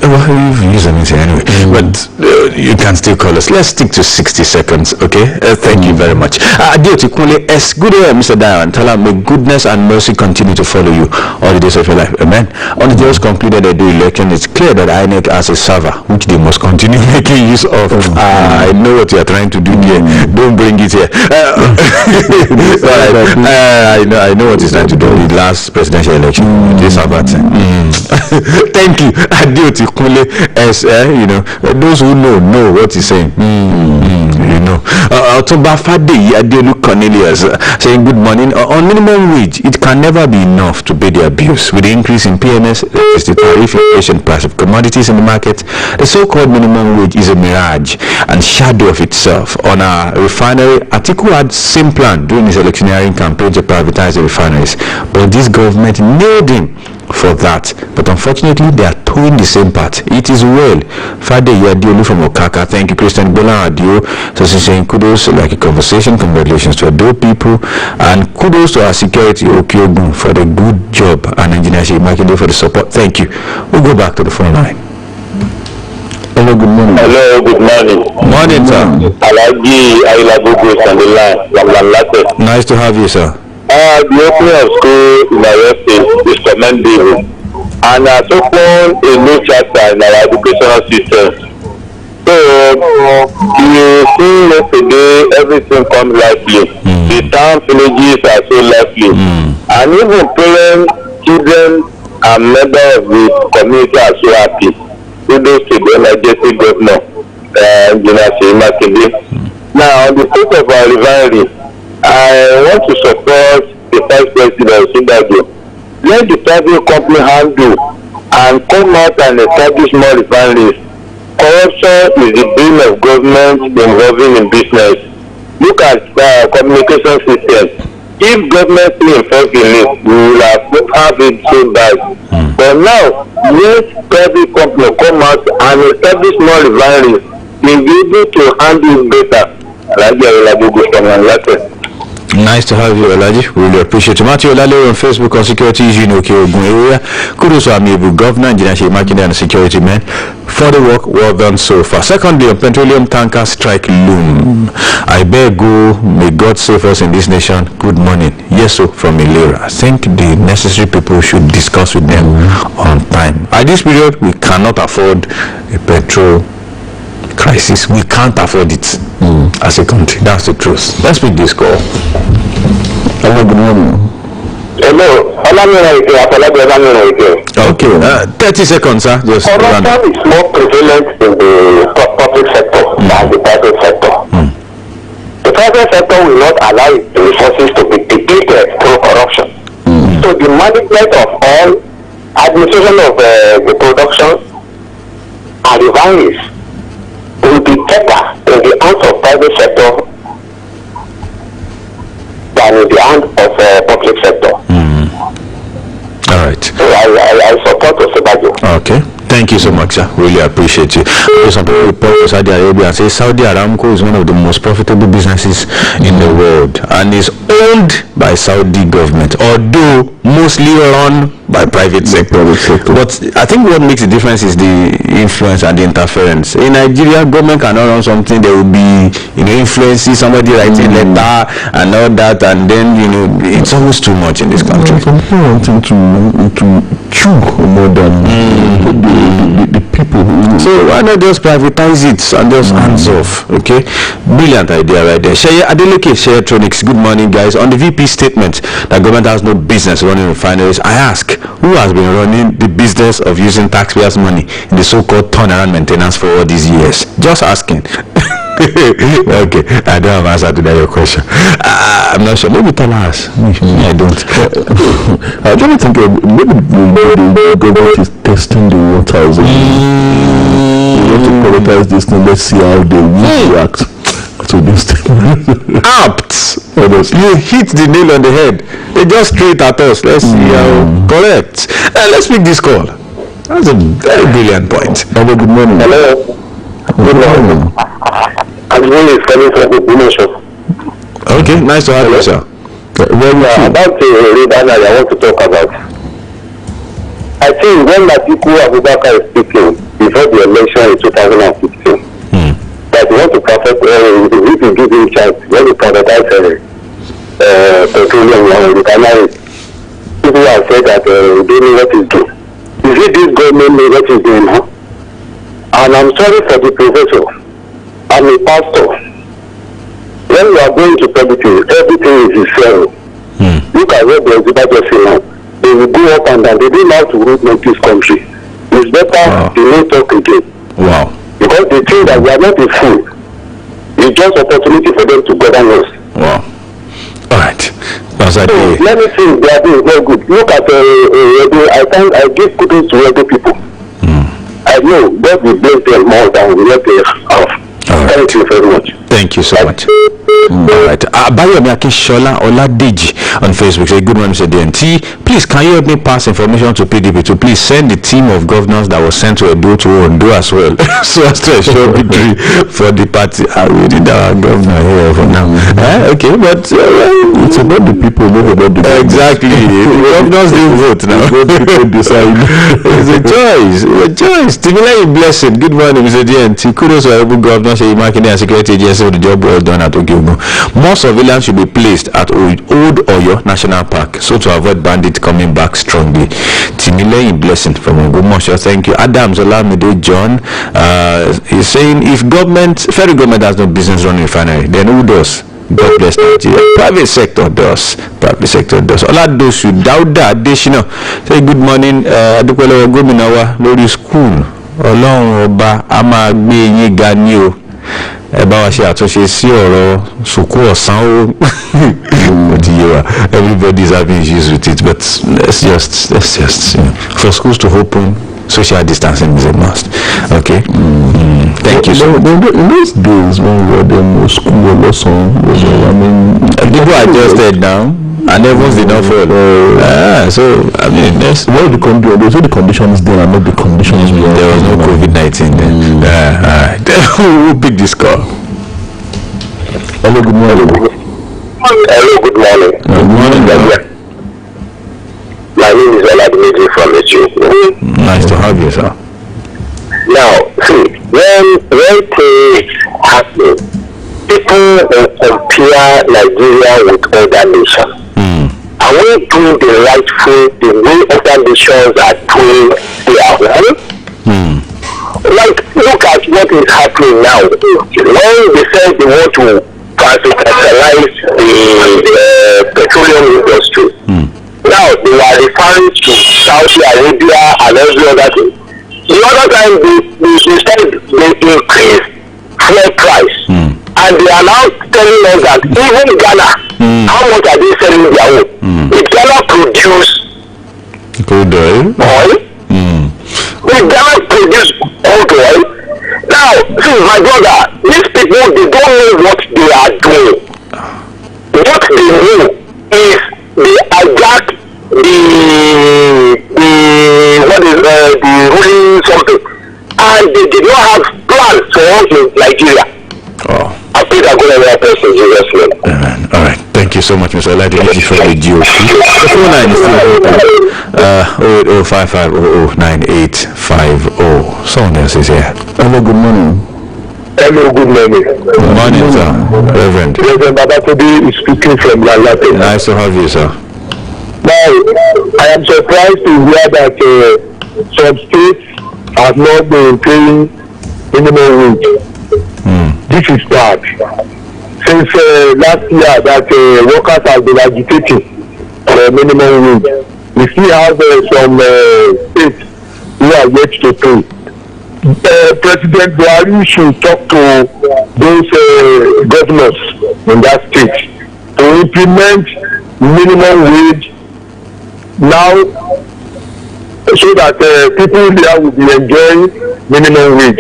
Well, you've used anything anyway, but you can still call us. Let's stick to 60 seconds, okay? Thank you very much. Good day, Mr. Diane. Tell her, may goodness and mercy continue to follow you all the days of your life. Amen. On the just concluded the election, it's clear that INEC has a server which they must continue making use of. I know what you are trying to do here. Don't bring it here. I know what he's trying to do. The last presidential election, this about thank you. Adioti Kule, as those who know what he's saying. Otumba Fade Adiolu Cornelius saying good morning. On minimum wage, it can never be enough to pay the abuse. With the increase in PMS, the tariff inflation price of commodities in the market, the so-called minimum wage is a mirage and shadow of itself. On our refinery, Atiku had same plan during his electioneering campaign to privatize the refineries, but this government nailed him for that. But unfortunately, they are towing the same path. It is well. Fade Yadiolu from Okaka. Thank you, Christian Bola Adio. So she's saying kudos, like a conversation. Congratulations to Ado people, and kudos to our security Okyogun for the good job, and engineer Shemakinde for the support. Thank you. We'll go back to the phone line. Hello, good morning. Hello, good morning. Morning, sir. Alaji Ailabugu is on the line from Lalate. Nice to have you, sir. The opening of school in our state is commendable, and has opened a new chapter in our educational system. So you see yesterday everything comes lively. The town villages are so lively, and even parents, children, and members of the community are so happy. Kudos to the energetic governor, Engineer Shemakinde. Now, on the state of our refinery, I want to support the Vice President Sibajo. Let the private company handle and come out and establish more refineries. Corruption is the bane of government involving in business. Look at the communication system. If government is involved in it, we will have it so bad. But now, let private company come out and establish more refineries. We'll be able to handle it better. Nice to have you, Elaji. Really appreciate it. Matthew Olale on Facebook on security issue in Okeogun area. Kudos to Amiable Governor, Engineer Makinde and the security men for the work well done so far. Secondly, on petroleum tanker strike loom. I beg you, may God save us in this nation. Good morning. Yes, so from Ilera. I think the necessary people should discuss with them on time. At this period, we cannot afford a petrol crisis. We can't afford it as a country. That's the truth. Let's pick this call. Hello, good morning. Hello, Okay, 30 seconds, sir. Just corruption is more prevalent in the public sector than the private sector. The private sector will not allow the resources to be depleted through corruption. So the management of all administration of the production and refineries will be better in the hands of private sector than in the hands of public sector. all right. So I support Osebajo. Okay. Thank you so much, sir. Really appreciate you. Some people report to Saudi Arabia and say Saudi Aramco is one of the most profitable businesses in the world and is owned by Saudi government, although mostly run by private sector. But I think what makes the difference is the influence and the interference. In Nigeria, government cannot run something. There will be, influencing somebody writing a letter and all that, and then it's always too much in this country. Some people wanting to chew more than the people who. So why not just privatize it and just hands off? Okay, brilliant idea right there. Sheye Adeleke, Sheyetronics. Good morning, guys. On the VP statement that government has no business running refineries, I ask, who has been running the business of using taxpayers' money in the so-called turnaround maintenance for all these years? Just asking. Okay, I don't have answer to that your question. I'm not sure. Maybe tell us. I don't. I don't think maybe the government is testing the waters. We have to prioritize this thing. Let's see how they will react to this thing. Apt. You hit the nail on the head. They just straight at us. Let's see how correct. Let's pick this call. That's a very brilliant point. Hello, good morning. Hello. Good morning. I'm really coming from the dimension. Okay, nice to have you, sir. About the refinery I want to talk about. I think when Atiku Abubakar is speaking before the election in 2016, that we want to perfect, if you give him chance, when you privatize petroleum refinery, people have said that they don't know what is doing. Is it this government know what is doing now? And I'm sorry for the professor. I'm a pastor. When you are going to politics, everything is zero. Look at what the Osebajo say now. They will go up and down. They don't know how to root this country. It's better they don't talk again. Wow. Because they think that we are not a fool. It's just opportunity for them to govern us. Wow. All right. So let me see, they are doing very good. Look at I give kudos to other people. I know God will bless them more than what they have. Thank you very much. Thank you so much. All right. Bayomi Akishola Oladeji on Facebook say, good morning, Mr. DNT. Please, can you help me pass information to PDP to please send the team of governors that was sent to Edo to Ondo as well, so as to ensure victory for the party. We did our governor here for now. Okay, but it's about the people, not about the government. Exactly. The governors didn't vote now. People decide. It's a choice. It's a choice. Stimulate blessing. Good morning, Mr. DNT. Kudos to our governor, Sheyi Makinde, and security agency for the job well done at Okeogun. More surveillance should be placed at Old Oyo National Park so to avoid bandits coming back strongly. Timile blessing from Ogumosho. Thank you. Adams Olamide John is saying, if federal government has no business running refinery, then who does? God bless Nigeria. Private sector does. Oladosu Dauda Adesina say, good morning. Adukwele Gómìnà wa lórí school. Ọlọ́run ọba a máa gbé yín ga ní o. Ẹ bá wa ṣe àtúnṣe sí ọ̀rọ̀ sùkú ọ̀sán o. Everybody is having issues with it, but let's just for schools to open, social distancing is a must. Okay. Thank you so much. In those days when we were in school or something, people are adjusted now. And everyone's did not fall. So I mean, that's what the conditions there are not the conditions we there was no COVID-19 then. We'll pick this call. Hello, good morning. Hello, good morning. Good morning, sir. My name is Oluyole from Ethiopia. Nice to have you, sir. Now, see, when things happen, people will compare Nigeria with other nations. Are we doing the rightful the way other nations are doing their own? Like, look at what is happening now. When they say they want to privatize the petroleum industry, now they are referring to Saudi Arabia and every other thing. The other time they said they increased fuel price, and they are now telling us that even Ghana, how much are they selling their own? If Ghana produce oil, if Ghana produce oil, now see my brother, these people they don't know what they are doing. What they know is they hijack the ruling something, and they did not have plans for us in Nigeria. I pray that God will help us in Jesus' name. Amen. All right. Thank you so much, Mr. Oluyole from the GOP. The phone line is still open. 08055009850. Someone else is here. Hello, good morning. Hello, good morning. Good morning, sir. Reverend. Reverend Babatunde is speaking from Lalate. Nice to have you, sir. Now, I am surprised to hear that some states have not been paying minimum wage. This is bad. Since last year that workers have been agitating for minimum wage, we still have some states who are yet to pay. President Buhari should talk to those governors in that state to implement minimum wage now, so that people there will be enjoying minimum wage.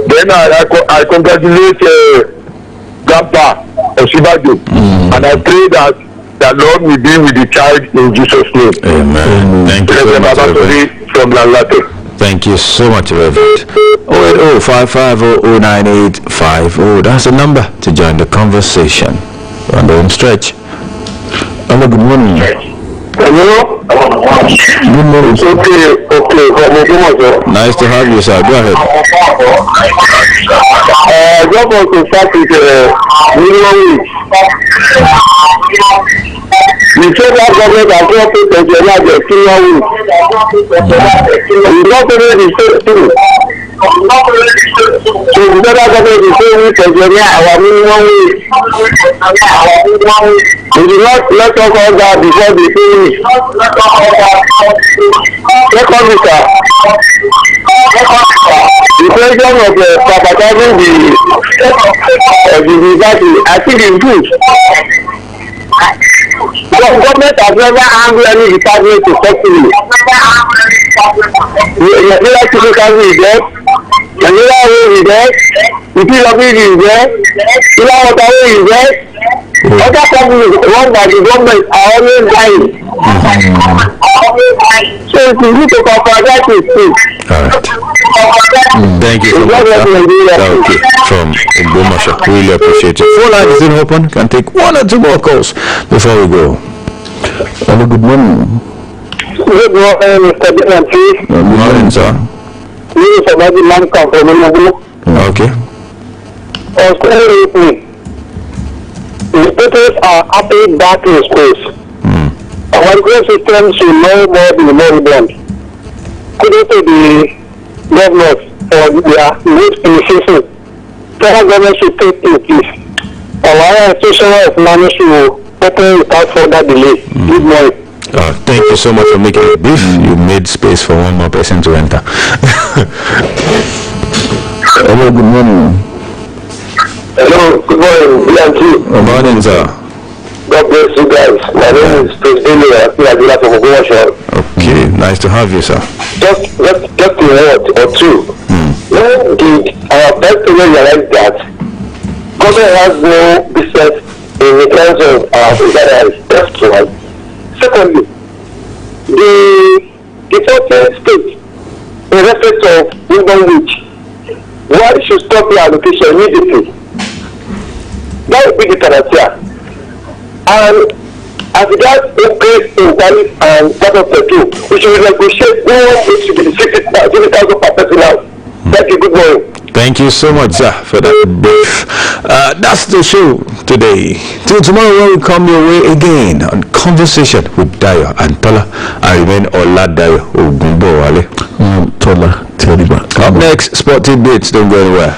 Then I congratulate Grandpa Osibajo, and I pray that the Lord will be with the child in Jesus' name. Amen. Thank you so much, Reverend. From Lalate. Thank you so much, Reverend. 08055009850. That's the number to join the conversation. On the home stretch. Hello, good morning. Hello? Good morning. Okay. Nice to have you, sir. Go ahead. I just want to start with minimum wage. The federal government has not paid Nigeria the minimum wage. We not pay the state too. So the federal government is paying Nigeria our minimum wage. They do not let us all that before they pay it. Second, sir, the question of privatizing the university, I think is good. The government has never handled any department successfully. Nigeria Civil Council is there, Nigeria Road is there, the PW is there, Tola Water is there. Other companies run by the government are always dying. So it's easy to compromise with things. All right. Thank you so much, sir. Okay. From Ogbomoso. Really appreciate it. Phone line is still open. Can take one or two more calls before we go. Hello, good morning. Good morning, Mr. Benanti. Good morning, sir. This is somebody man come from Enugu. Okay. The states are happy back in space. Our education system should know more than the moribund. Couldn't the government for their late initiation, federal government should take in place. Our institution of management should open without further delay. Good morning. Thank you so much for making it brief. You made space for one more person to enter. Hello, good morning. Hello, good morning, Bianchi. Good morning, sir. God bless you guys. My name is President from Oluyole. Okay, nice to have you, sir. Just a word or two. When did our president realize that government has no business in the terms of our federal? That's one. Secondly, the 14 states in respect of minimum wage, why should stop the allocation immediately? That will be the panacea. And as regards increase in tariff and that of the two, we should negotiate what should be the 60,000 per person now. Thank you. Good morning. Thank you so much, sir, for that brief. That's the show today. Till tomorrow when we come your way again on Conversation with Dayo and Tola. I remain Oladayo Ogunbowale. Tola, Teriba. Up next, sport tidbits. Don't go anywhere.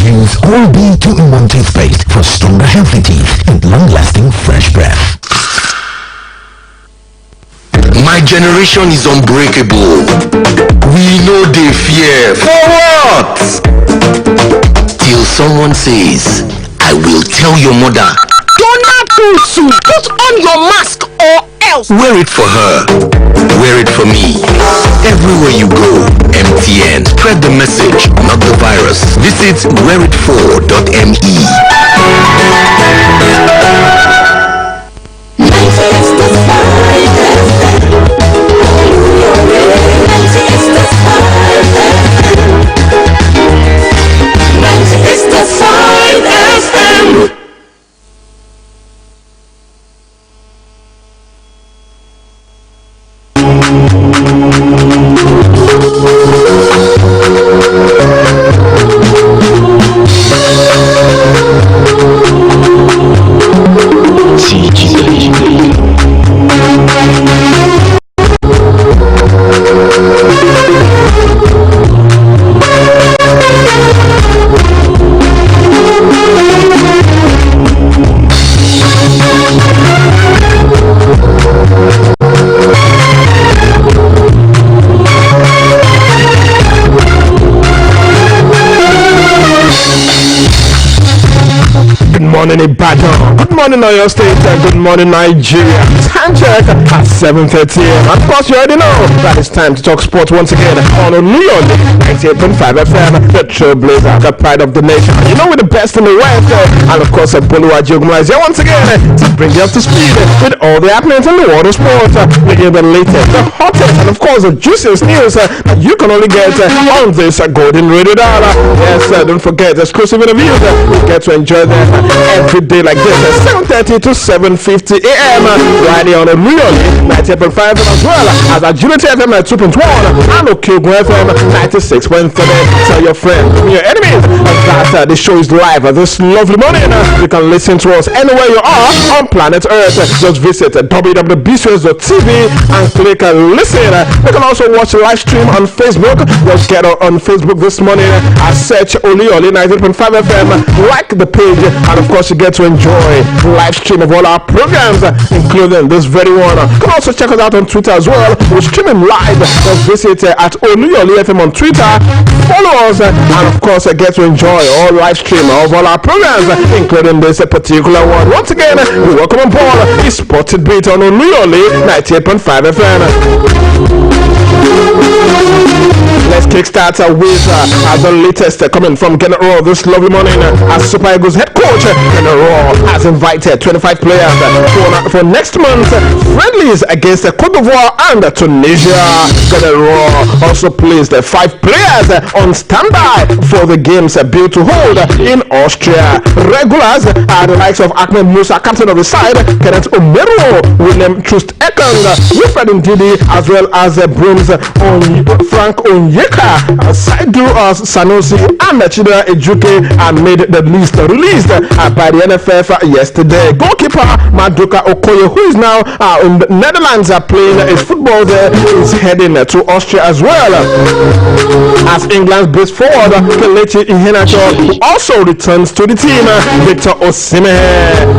Use All-B 2-in-1 toothpaste for stronger, healthy teeth and long-lasting fresh breath. My generation is unbreakable. We know they fear. For what? Till someone says, I will tell your mother. Put on your mask or else. Wear it for her. Wear it for me. Everywhere you go, MTN. Spread the message, not the virus. Visit wearit4.me. Good morning, Oyo State. Good morning, Nigeria. Time check at 7:30 a.m. And of course, you already know that it's time to talk sports once again on Oluyole 98.5 FM, the Trailblazer, the pride of the nation. You know, we're the best in the West. And of course, Boluwaji Ogunmala is here once again to bring you up to speed with all the happenings in the world of sports. Bringing the latest, the hottest, and of course, the juiciest news that you can only get on this golden radio dial. Yes, don't forget exclusive interviews. We get to enjoy them every day like this, 7:30 to 7:50 a.m. right here on Oluyole 98.5 as well as Agility FM 2.1 and Okyogun FM 96.3. Tell your friends, your enemies that the show is live this lovely morning. You can listen to us anywhere you are on planet Earth. Just visit www.bshows.tv and click listen. You can also watch live stream on Facebook. Just get on Facebook this morning and search Oluyole 98.5 FM. Like the page, and of course you get to enjoy live stream of all our programs, including this very one. You can also check us out on Twitter as well. We're streaming live. Just visit at Oluyole FM on Twitter. Follow us and of course get to enjoy all live stream of all our programs, including this particular one. Once again, we welcome on board the Spotted Beat on Oluyole 98.5 FM. Let's kickstart with the latest coming from General this lovely morning. As Super Eagles head coach General has invited 25 players for next month's friendlies against Cote d'Ivoire and Tunisia. General also placed 5 players on standby for the games built to hold in Austria. Regulars are the likes of Ahmed Musa, captain of the side, Kenneth Omeru, William Trust Ekong, Wilfred Ndidi, as well as Brooms Frank Onyeka, Saidu Sanusi, and Chida Ejuke are made the list released by by the NFF yesterday. Goalkeeper Maduka Okoye, who is now in the Netherlands, playing his football there, is heading to Austria as well. As England's best forward Kelechi Iheanacho, who also returns to the team. Victor Osimhen,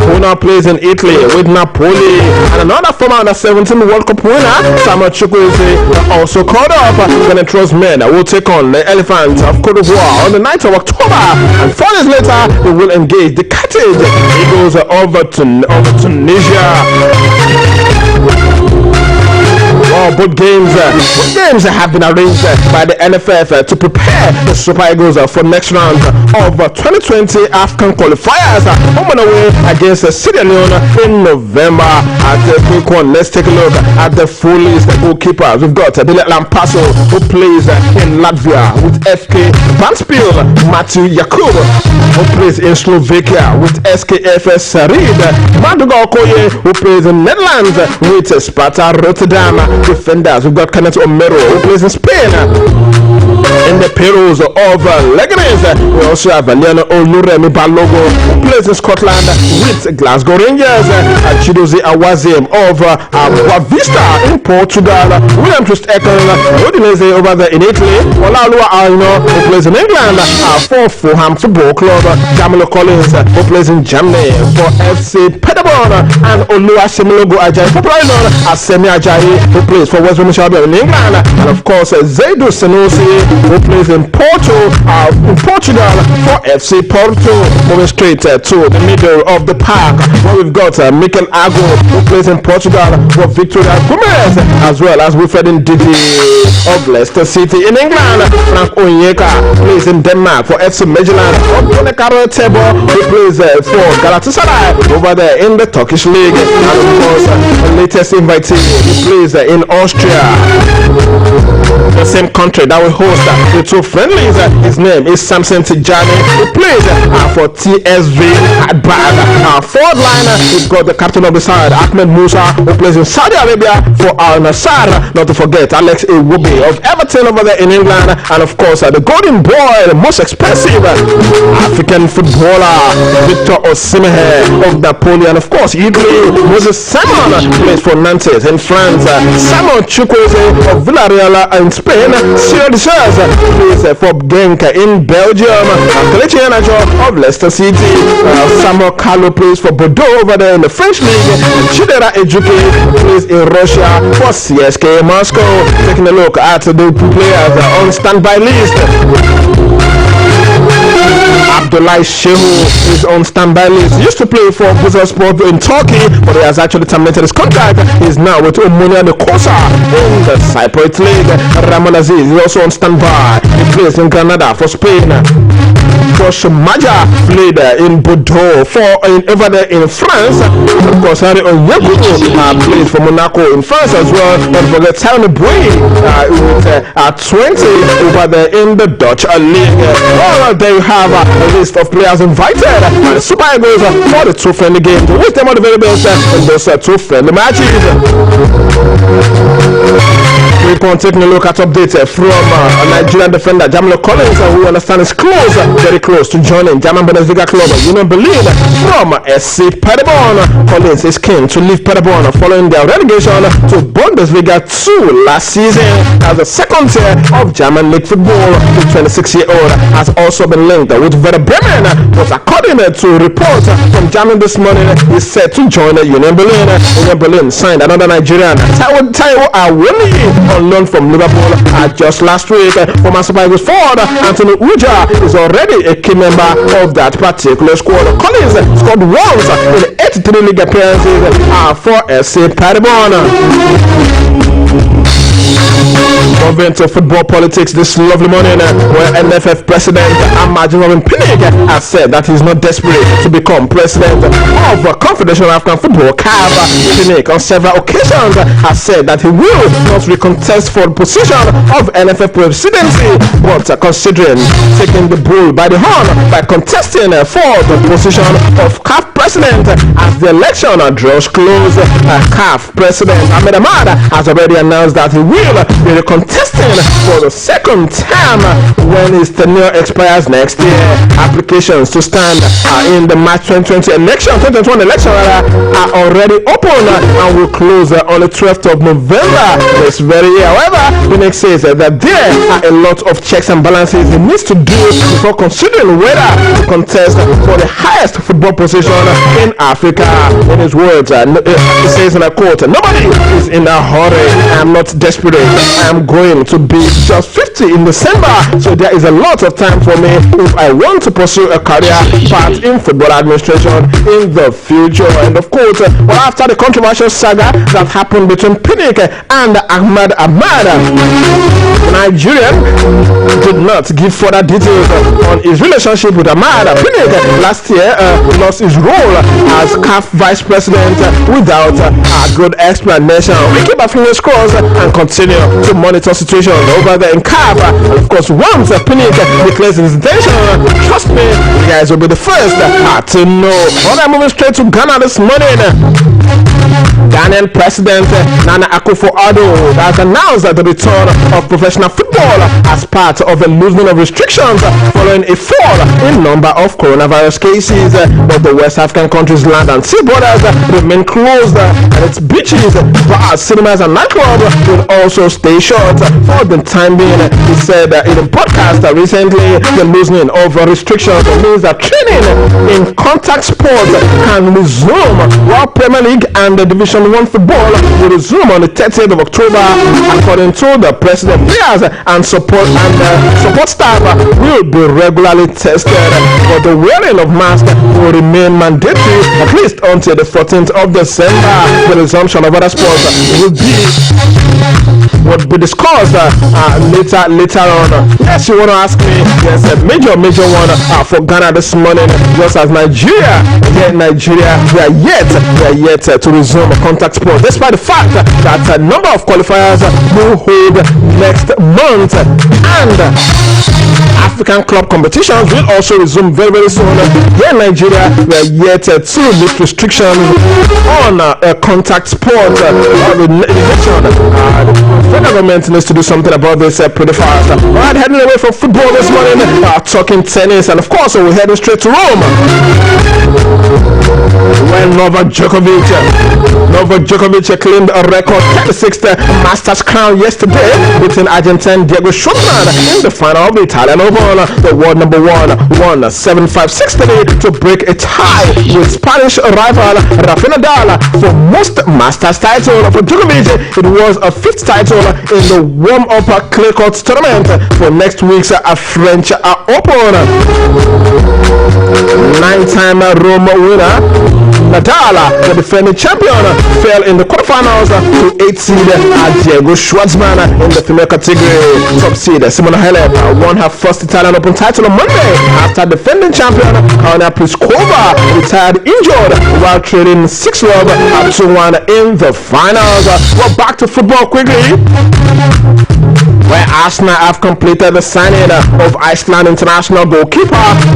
who now plays in Italy with Napoli, and another former under-17 World Cup winner, Samuel Chukwueze, also caught up. Venetro's men will take on the Elephants of Cote d'Ivoire on the 9th of October, and 4 days later they will engage the Carthage Eagles over Tunisia. Well, both games have been arranged by the NFF to prepare the Super Eagles for next round of 2020 African qualifiers home and away against Sierra Leone in November. At the quick one, let's take a look at the full list of goalkeepers. We've got Bilal Lampasso, who plays in Latvia with FK Vanspil, Matthew Yakub, who plays in Slovakia with SKFS Sarid, Maduka Okoye, who plays in Netherlands with Sparta Rotterdam. Defenders, we've got Kenneth Omero, who plays in Spain. In the payrolls of Leganés, we also have Leonard Oluremi Balogo, who plays in Scotland with Glasgow Rangers. Chidozie Awazim of Boavista in Portugal. William Troost-Ekong Udinese over there in Italy. Olaoluwa Aina, who plays in England for Fulham Football Club. Jamilo Collins, who plays in Germany for FC Paderborn. And Oluwasemilogo Ajayi, popularly known as Semi Ajayi, who plays for West Bromwich Albion in England. And of course, Zaidu Senosi, who plays in Portugal for FC Porto. Moving straight to the middle of the park, where we've got Mikel Ago, who plays in Portugal for Victoria Gomez, as well as Wilfred Ndidi of Leicester City in England. Frank Onyeka plays in Denmark for FC Midtjylland. Bonekaro Tebo, who plays for Galatasaray over there in the Turkish league. And of course, the latest invitee, he plays in Austria, the same country that will host the two friendlies. His name is Samson Tijani, who plays for TSV Hadbag. Forward line, we've got the captain of the side, Ahmed Musa, who plays in Saudi Arabia for Al Nassr. Not to forget Alex Iwobi of Everton over there in England, and of course the golden boy, the most expensive African footballer, Victor Osimhen of Napoli, and of course Italy, Moses Simon plays for Nantes in France. Samuel Chukwueze of Villarreal in Spain. Cyril Desers plays for Genk in Belgium. Kelechi Iheanacho of Leicester City. Samuel Kalu plays for Bordeaux over there in the French league. Chidera Ejuke plays in Russia for CSKA Moscow. Taking a look at the players on standby list. Abdullahi Shehu is on standby list. He used to play for Bursaspor in Turkey, but he has actually terminated his contract. He is now with Omonia Nicosia in the Cypriot League. Ramon Aziz is also on standby. He plays in Granada for Spain. Josh Maja played in Bordeaux over there in France. Of course, Harry Onyekuru plays for Monaco in France as well. Don't forget Tony Bray with 20 over there in the Dutch league. Well, there you have a list of players invited by the Super Eagles for the two friendly games. We wish them all the very best in those two friendly matches. We can take a look at updates from Nigerian defender Jamilo Collins, who we understand is close, very close to joining German Bundesliga club Union Berlin from SC Paderborn. Collins is keen to leave Paderborn following their relegation to Bundesliga 2 last season. As the second tier of German league football, the 26-year-old has also been linked with Werder Bremen, but according to reports from Germany this morning, he's set to join Union Berlin. Union Berlin signed another Nigerian, Taiwo Awoni, on loan from Liverpool just last week. Former Super Eagles forward Anthony Uja is already a key member of that particular squad. Collins scored once in 83 league appearances for SC Paderborn. Moving to football politics this lovely morning, where NFF President Amaju Pinnick has said that he's not desperate to become president of Confederation of African Football (CAF). Pinnick on several occasions has said that he will not recontest for the position of NFF presidency, but considering taking the bull by the horn by contesting for the position of CAF president president as the election draws close. CAF President Ahmed Ahmad has already announced that he will be contesting for the second term when his tenure expires next year. Applications to stand in the March 2021 election are already open and will close on the 12th of November this very year. However, Phoenix says that there are a lot of checks and balances he needs to do before considering whether to contest for the highest football position in Africa. In his words, he says in a quote, "Nobody is in a hurry. I am not desperate. I am going to be just 50 in December, so there is a lot of time for me if I want to pursue a career path in football administration in the future." End of quote. Well, after the controversial saga that happened between Pinnick and Ahmad Ahmad, the Nigerian did not give further details on his relationship with Ahmad. Pinnick last year lost his role as CAF vice president without a good explanation. We keep our fingers crossed and continue to monitor situation over there in CAF. Of course, once Pinnick declares his intention, trust me, you guys will be the first to know. Well, I'm moving straight to Ghana this morning. Ghanaian President Nana Akufo-Addo has announced the return of professional football as part of a loosening of restrictions following a fall in number of coronavirus cases. But the West African country's land and sea borders remain closed, and its beaches, bars, cinemas, and nightclubs will also stay shut for the time being. He said in a podcast recently, the loosening of restrictions means that training in contact sports can resume, while Premier League and the Division 1 football will resume on the 30th of October. According to the president, players and support staff will be regularly tested, but the wearing of masks will remain mandatory at least until the 14th of December. The resumption of other sports would be discussed later on. Yes, you want to ask me? Yes, a major one for Ghana this morning. Just as Nigeria, we are yet to resume contact sport, despite the fact that a number of qualifiers will hold next month, and African club competitions will also resume very soon. Here in Nigeria, we are yet to lift restrictions on contact sport. The federal government needs to do something about this pretty fast. Alright, heading away from football this morning, talking tennis, and of course we're heading straight to Rome, when Novak Djokovic claimed a record 36th Masters crown yesterday, beating Argentine Diego Schwartzman in the final of the Italian Open. The world number one won 7-5-6-3 to break a tie with Spanish rival Rafael Nadal for most Masters title. For Djokovic, it was a 5th title in the warm-up clay court tournament for next week's French Open. 9-time Rome winner Nadal, the defending champion, fell in the quarterfinals to 8th seed Diego Schwartzman in the female category. Top seed Simona Halep won her first Italian Open title on Monday after defending champion Karolina Pliskova retired injured while trailing 6-love up to 1 in the finals. Well, back to football quickly, where Arsenal have completed the signing of Iceland international goalkeeper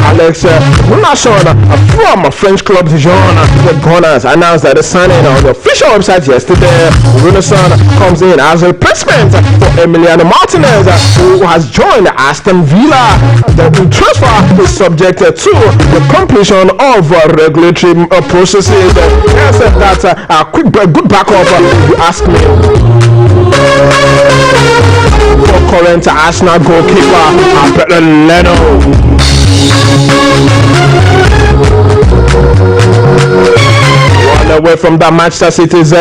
Alex Gunnarsson from French club Dijon. The Gunners announced that the signing on the official website yesterday. Gunnarsson comes in as a replacement for Emiliano Martinez, who has joined Aston Villa. The transfer is subject to the completion of regulatory processes. Yes, that's a good backup, if you ask me, for current Arsenal goalkeeper Alberto Leno. Away from that, Manchester City's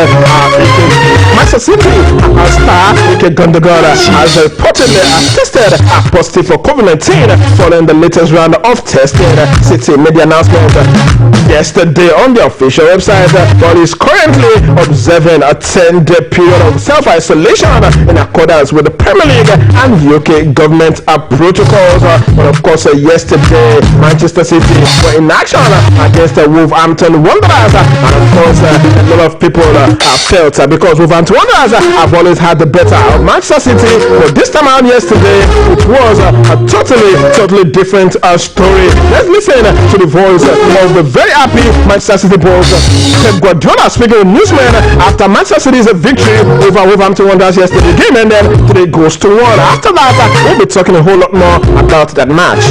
Manchester City star Ike Gundogan has reportedly tested positive for COVID-19 following the latest round of testing. City made the announcement yesterday on the official website, but is currently observing a 10-day period of self-isolation in accordance with the Premier League and UK government protocols. But of course, yesterday Manchester City were in action against the Wolverhampton Wanderers, and of course a lot of people felt because Wolverhampton Gunners have always had the better of Manchester City, but this time around yesterday, it was a totally different story. Let's listen to the voice of the very happy Manchester City boss, Pep Guardiola, speaking with newsmen after Manchester City's victory over Wolverhampton Wanderers yesterday. The game ended 3 goals to 1. After that, we'll be talking a whole lot more about that match.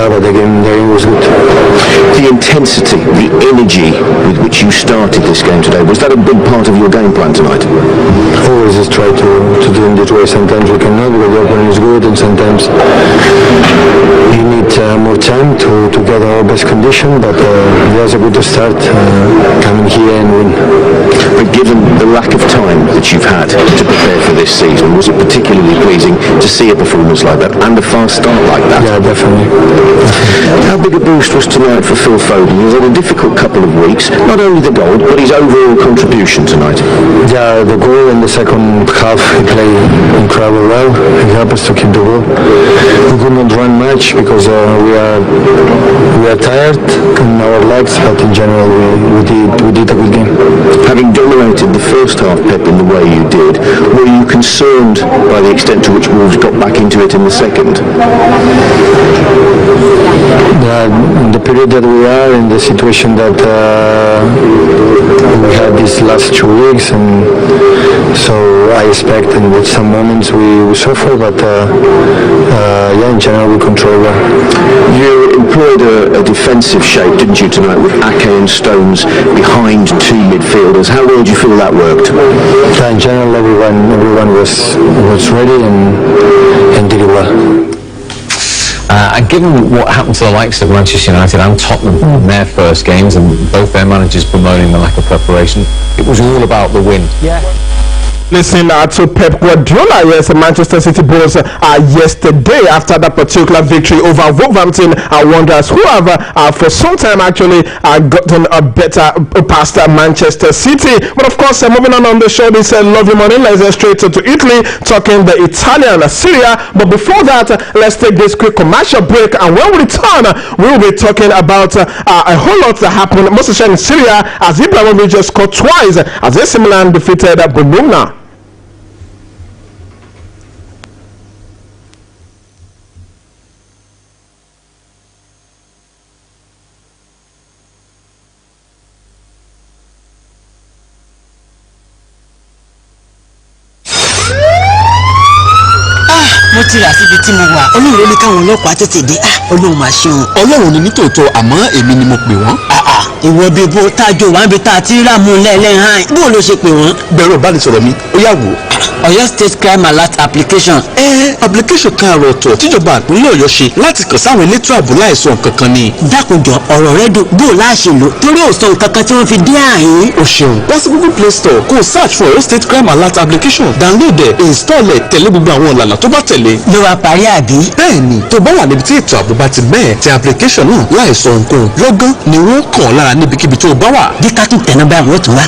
And the game was good. The intensity, the energy with which you started this game today, was that a big part of your game plan tonight? Always just try to do in that way. Sometimes we cannot because the opponent is good, and sometimes you need more time to get our best condition, but it was a good start coming here and win. But given the lack of time that you've had to prepare for this season, was it particularly pleasing to see a performance like that and a fast start like that? Yeah, definitely. How big a boost was tonight for Phil Foden? He's had a difficult couple of weeks, not only the goal, but his overall contribution tonight. Yeah, the goal in the second half, he played incredibly well. He helped us to keep the ball. We could not run much because we are tired in our legs, but in general we did a good game. Having dominated the first half, Pep, in the way you did, were you concerned by the extent to which Wolves got back into it in the second? In the period that we are, in the situation that we had these last 2 weeks, and so I expect in some moments we suffer, but in general we control well. You employed a defensive shape, didn't you, tonight, with Ake and Stones behind 2 midfielders. How well do you feel that worked? In general, everyone was ready and did it well. And given what happened to the likes of Manchester United and Tottenham in their first games, and both their managers bemoaning the lack of preparation, it was all about the win. Yeah. Listen to Pep Guardiola, yes, Manchester City boss yesterday after that particular victory over Wolverhampton Wanderers, who have for some time actually gotten a better past Manchester City. But of course, moving on the show this lovely morning, let's go straight to Italy, talking the Italian Serie A. But before that, let's take this quick commercial break, and when we return, we will be talking about a whole lot that happened, most especially in Serie A, as Ibrahimovic just scored twice as AC Milan defeated Bologna. mo ti rà síbi tí mo wà olóòrò ní káwọn ọlọ́pàá tètè dé olóhùn máa ṣeun. ọlọ́run ní nítòótọ́ àmọ́ èmi ni mo pè wọ́n. ìwọ bíi bó tájọ wà níbi tá a ti rà mú lẹ́ẹ̀lẹ́hàn bó ló ṣe pè wọ́n. bẹ̀rù ìbánisọ̀rọ̀ mi ó yà wò. Ọ̀yọ́ State Crime Alert application. application kan àrò ọ̀tọ̀ tíjọba ìpínlẹ̀ Ọ̀yọ́ ṣe láti kàn sáwọn elétò ààbò láìsọ nǹkan kan ni. dákunjọ ọ̀rọ̀ rẹ dùn bó láṣẹ lò torí ò sọ nǹkan kan tí wọ́n fi dé àyín. o ṣeun wá sí Google Play Store kó o search for Ọ̀yọ́ State Crime Alert application download ẹ̀ install ẹ̀ tẹ̀lé gbogbo àwọn ìlànà tó bá tẹ̀lé. ló wá parí àbí. bẹ́ẹ̀ni tó bá wà níbi tí ètò ààbò bá ti mẹ́ẹ̀ tẹ application náà láìsọ nǹkan lọ́gán ni wọ́n kàn lára níbikíbi tó bá wà. bí ká tún tẹ̀nà báyìí wọ́n tún wá.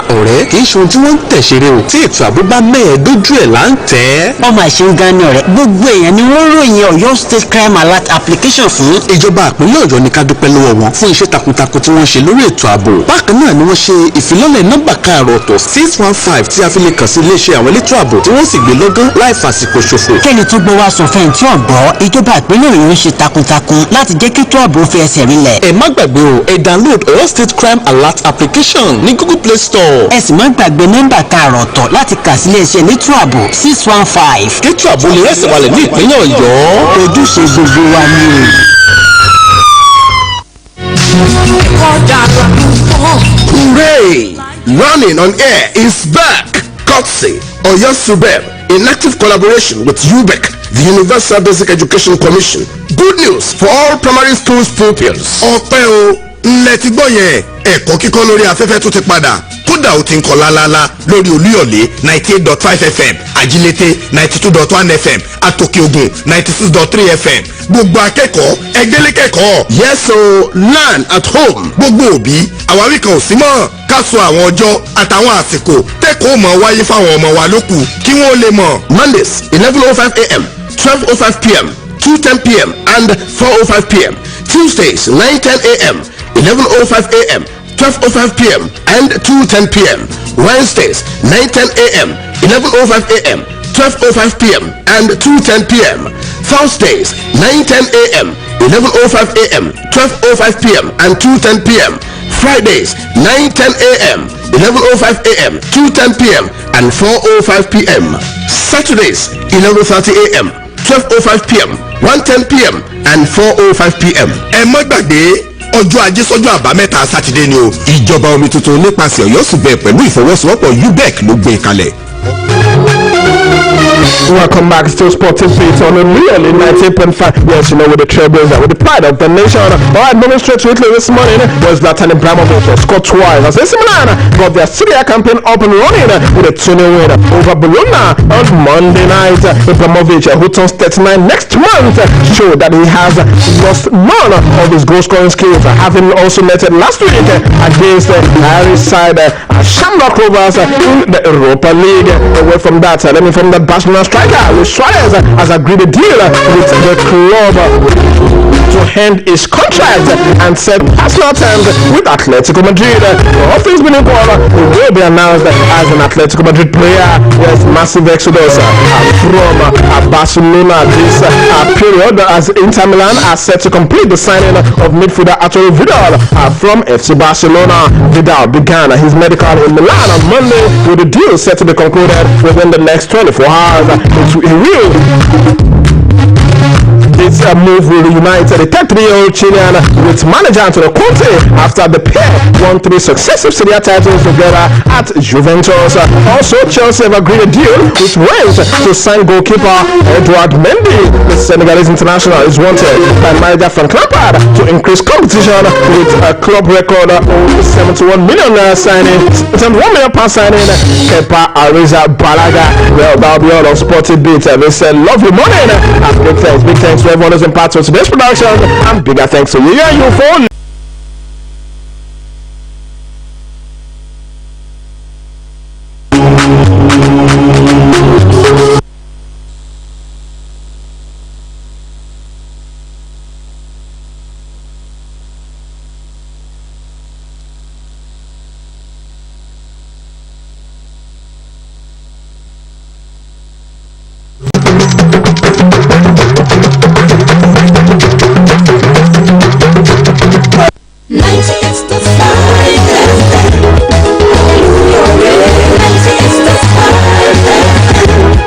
ọ̀rẹ́ kì í ṣe ohun tí wọ́n ń tẹ̀ ṣeré o tí ètò ààbò bá mẹ́ẹ̀ dójú ẹ̀ là ń tẹ̀. ọmọ àṣẹ gan ni ọ̀rẹ́ gbogbo èèyàn ni wọ́n ròyìn Ọ̀yọ́ State Crime Alert application fún. ìjọba ìpínlẹ̀ Ọ̀yọ́ ní ká dúpẹ́ lọ́wọ́ wọn fún iṣẹ́ takuntakun tí wọ́n ṣe lórí ètò ààbò. bákan náà ni wọ́n ṣe ìfilọ́lẹ̀ nọ́mbà káàrọ̀ ọ̀tọ̀ 615 tí a fi lè kàn sí iléeṣẹ́ àwọn elétò ààbò tí wọ́n sì gbé lọ́gán láì fàsìkò ṣòfò. kẹ́ni tó gbọ́ wá sọ fẹ́yìn tí ọ̀gbọ́ ìjọba ìpínlẹ̀ Ọ̀yọ́ ń ṣe takuntakun láti jẹ́ kí ètò ààbò fi ẹsẹ̀ rinlẹ̀. ẹ má gbàgbé o ẹ download Ọ̀yọ́ State Crime Alert application ní Google Play Store. ẹ sì má gbàgbé nọ́mbà káàrọ̀ ọ̀tọ̀ láti kà sí iléeṣẹ́ elétò ààbò 615. kétò ààbò lè rẹ́sẹ̀ wálẹ̀ ní ìpínlẹ̀ Ọ̀yọ́. ojúṣe gbogbo wa ni. Hooray! Running on Air is back! Courtesy Oyo Subeb in active collaboration with UBEC, the Universal Basic Education Commission. Good news for all primary schools pupils. Ọpẹ́ o, ńlẹ̀ ti gbọ́ yẹn, ẹ̀kọ́ kíkọ́ lórí afẹ́fẹ́ tó ti padà. Kódà ó ti ń kọ́ lálálá lórí Oluyole 98.5 FM, Àjílété 92.1 FM, Àtòkè Ògùn 96.3 FM. Gbogbo akẹ́kọ̀ọ́ ẹgbẹ́lé kẹ́kọ̀ọ́. Yes o, learn at home. Gbogbo òbí àwárí kan ò sí mọ́. Ká sọ àwọn ọjọ́ àtàwọn àsìkò tẹ́kọ̀ọ́ mọ̀ wáyé fáwọn ọmọ wa lókù kí wọ́n lè mọ̀. Mondays 11:05 a.m., 12:05 p.m., 2:10 p.m. and 4:05 p.m. Tuesdays 9:10 a.m., 11:05 a.m., 12:05 p.m. and 2:10 p.m. Wednesdays 9:10 a.m., 11:05 a.m., 12:05 p.m. and 2:10 p.m. Thursdays 9:10 a.m., 11:05 a.m., 12:05 p.m. and 2:10 p.m. Fridays 9:10 a.m., 11:05 a.m., 2:10 p.m. and 4:05 p.m. Saturdays 11:30 a.m., 12:05 p.m., 1:10 p.m. and 4:05 p.m. ẹ má gbàgbé ọjọ́ ajé sọ́jọ́ àbámẹ́ta sátidé ni o ìjọba omi tuntun nípasẹ̀ Ọ̀yọ́ Ṣùgbẹ́ pẹ̀lú ìfọwọ́sowọ́pọ̀ UBEC ló gbé kalẹ̀. Welcome back, still Sporting Beat on Oluyole 98.5. Yes, you know, with the Trailblazer, with the pride of the nation. Alright, moving straight to Italy this morning was Zlatan Ibrahimovic scored twice as AC Milan got their Serie A campaign up and running with a 2-0 win over Bologna on Monday night. Ibrahimovic, who turns 39 next month, showed that he has lost none of his goal-scoring skills, having also netted last week against Irish side Shamrock Rovers in the Europa League. Away from that, let me from the Barcelona striker Luis Suarez has agreed a deal with the club to end his contract and set personal terms with Atletico Madrid. All things being equal, he will be announced as an Atletico Madrid player. Yes, massive exodus from Barcelona this period as Inter Milan are set to complete the signing of midfielder Arturo Vidal from FC Barcelona. Vidal began his medical in Milan on Monday with the deal set to be concluded within the next 24 hours. This move will reunite the 33-year-old Chilean with manager Antonio Conte after the pair won 3 successive Serie A titles together at Juventus. Also, Chelsea have agreed a deal with Rennes to sign goalkeeper Edouard Mendy. The Senegalese international is wanted by manager Frank Lampard to increase competition with a club record of 71 million signing, 71 million pound signing Kepa Arrizabalaga. Well, that'll be all on Sporting Beat. They said lovely morning. Big thanks to everyone who's in part of today's production, and bigger thanks to you and you for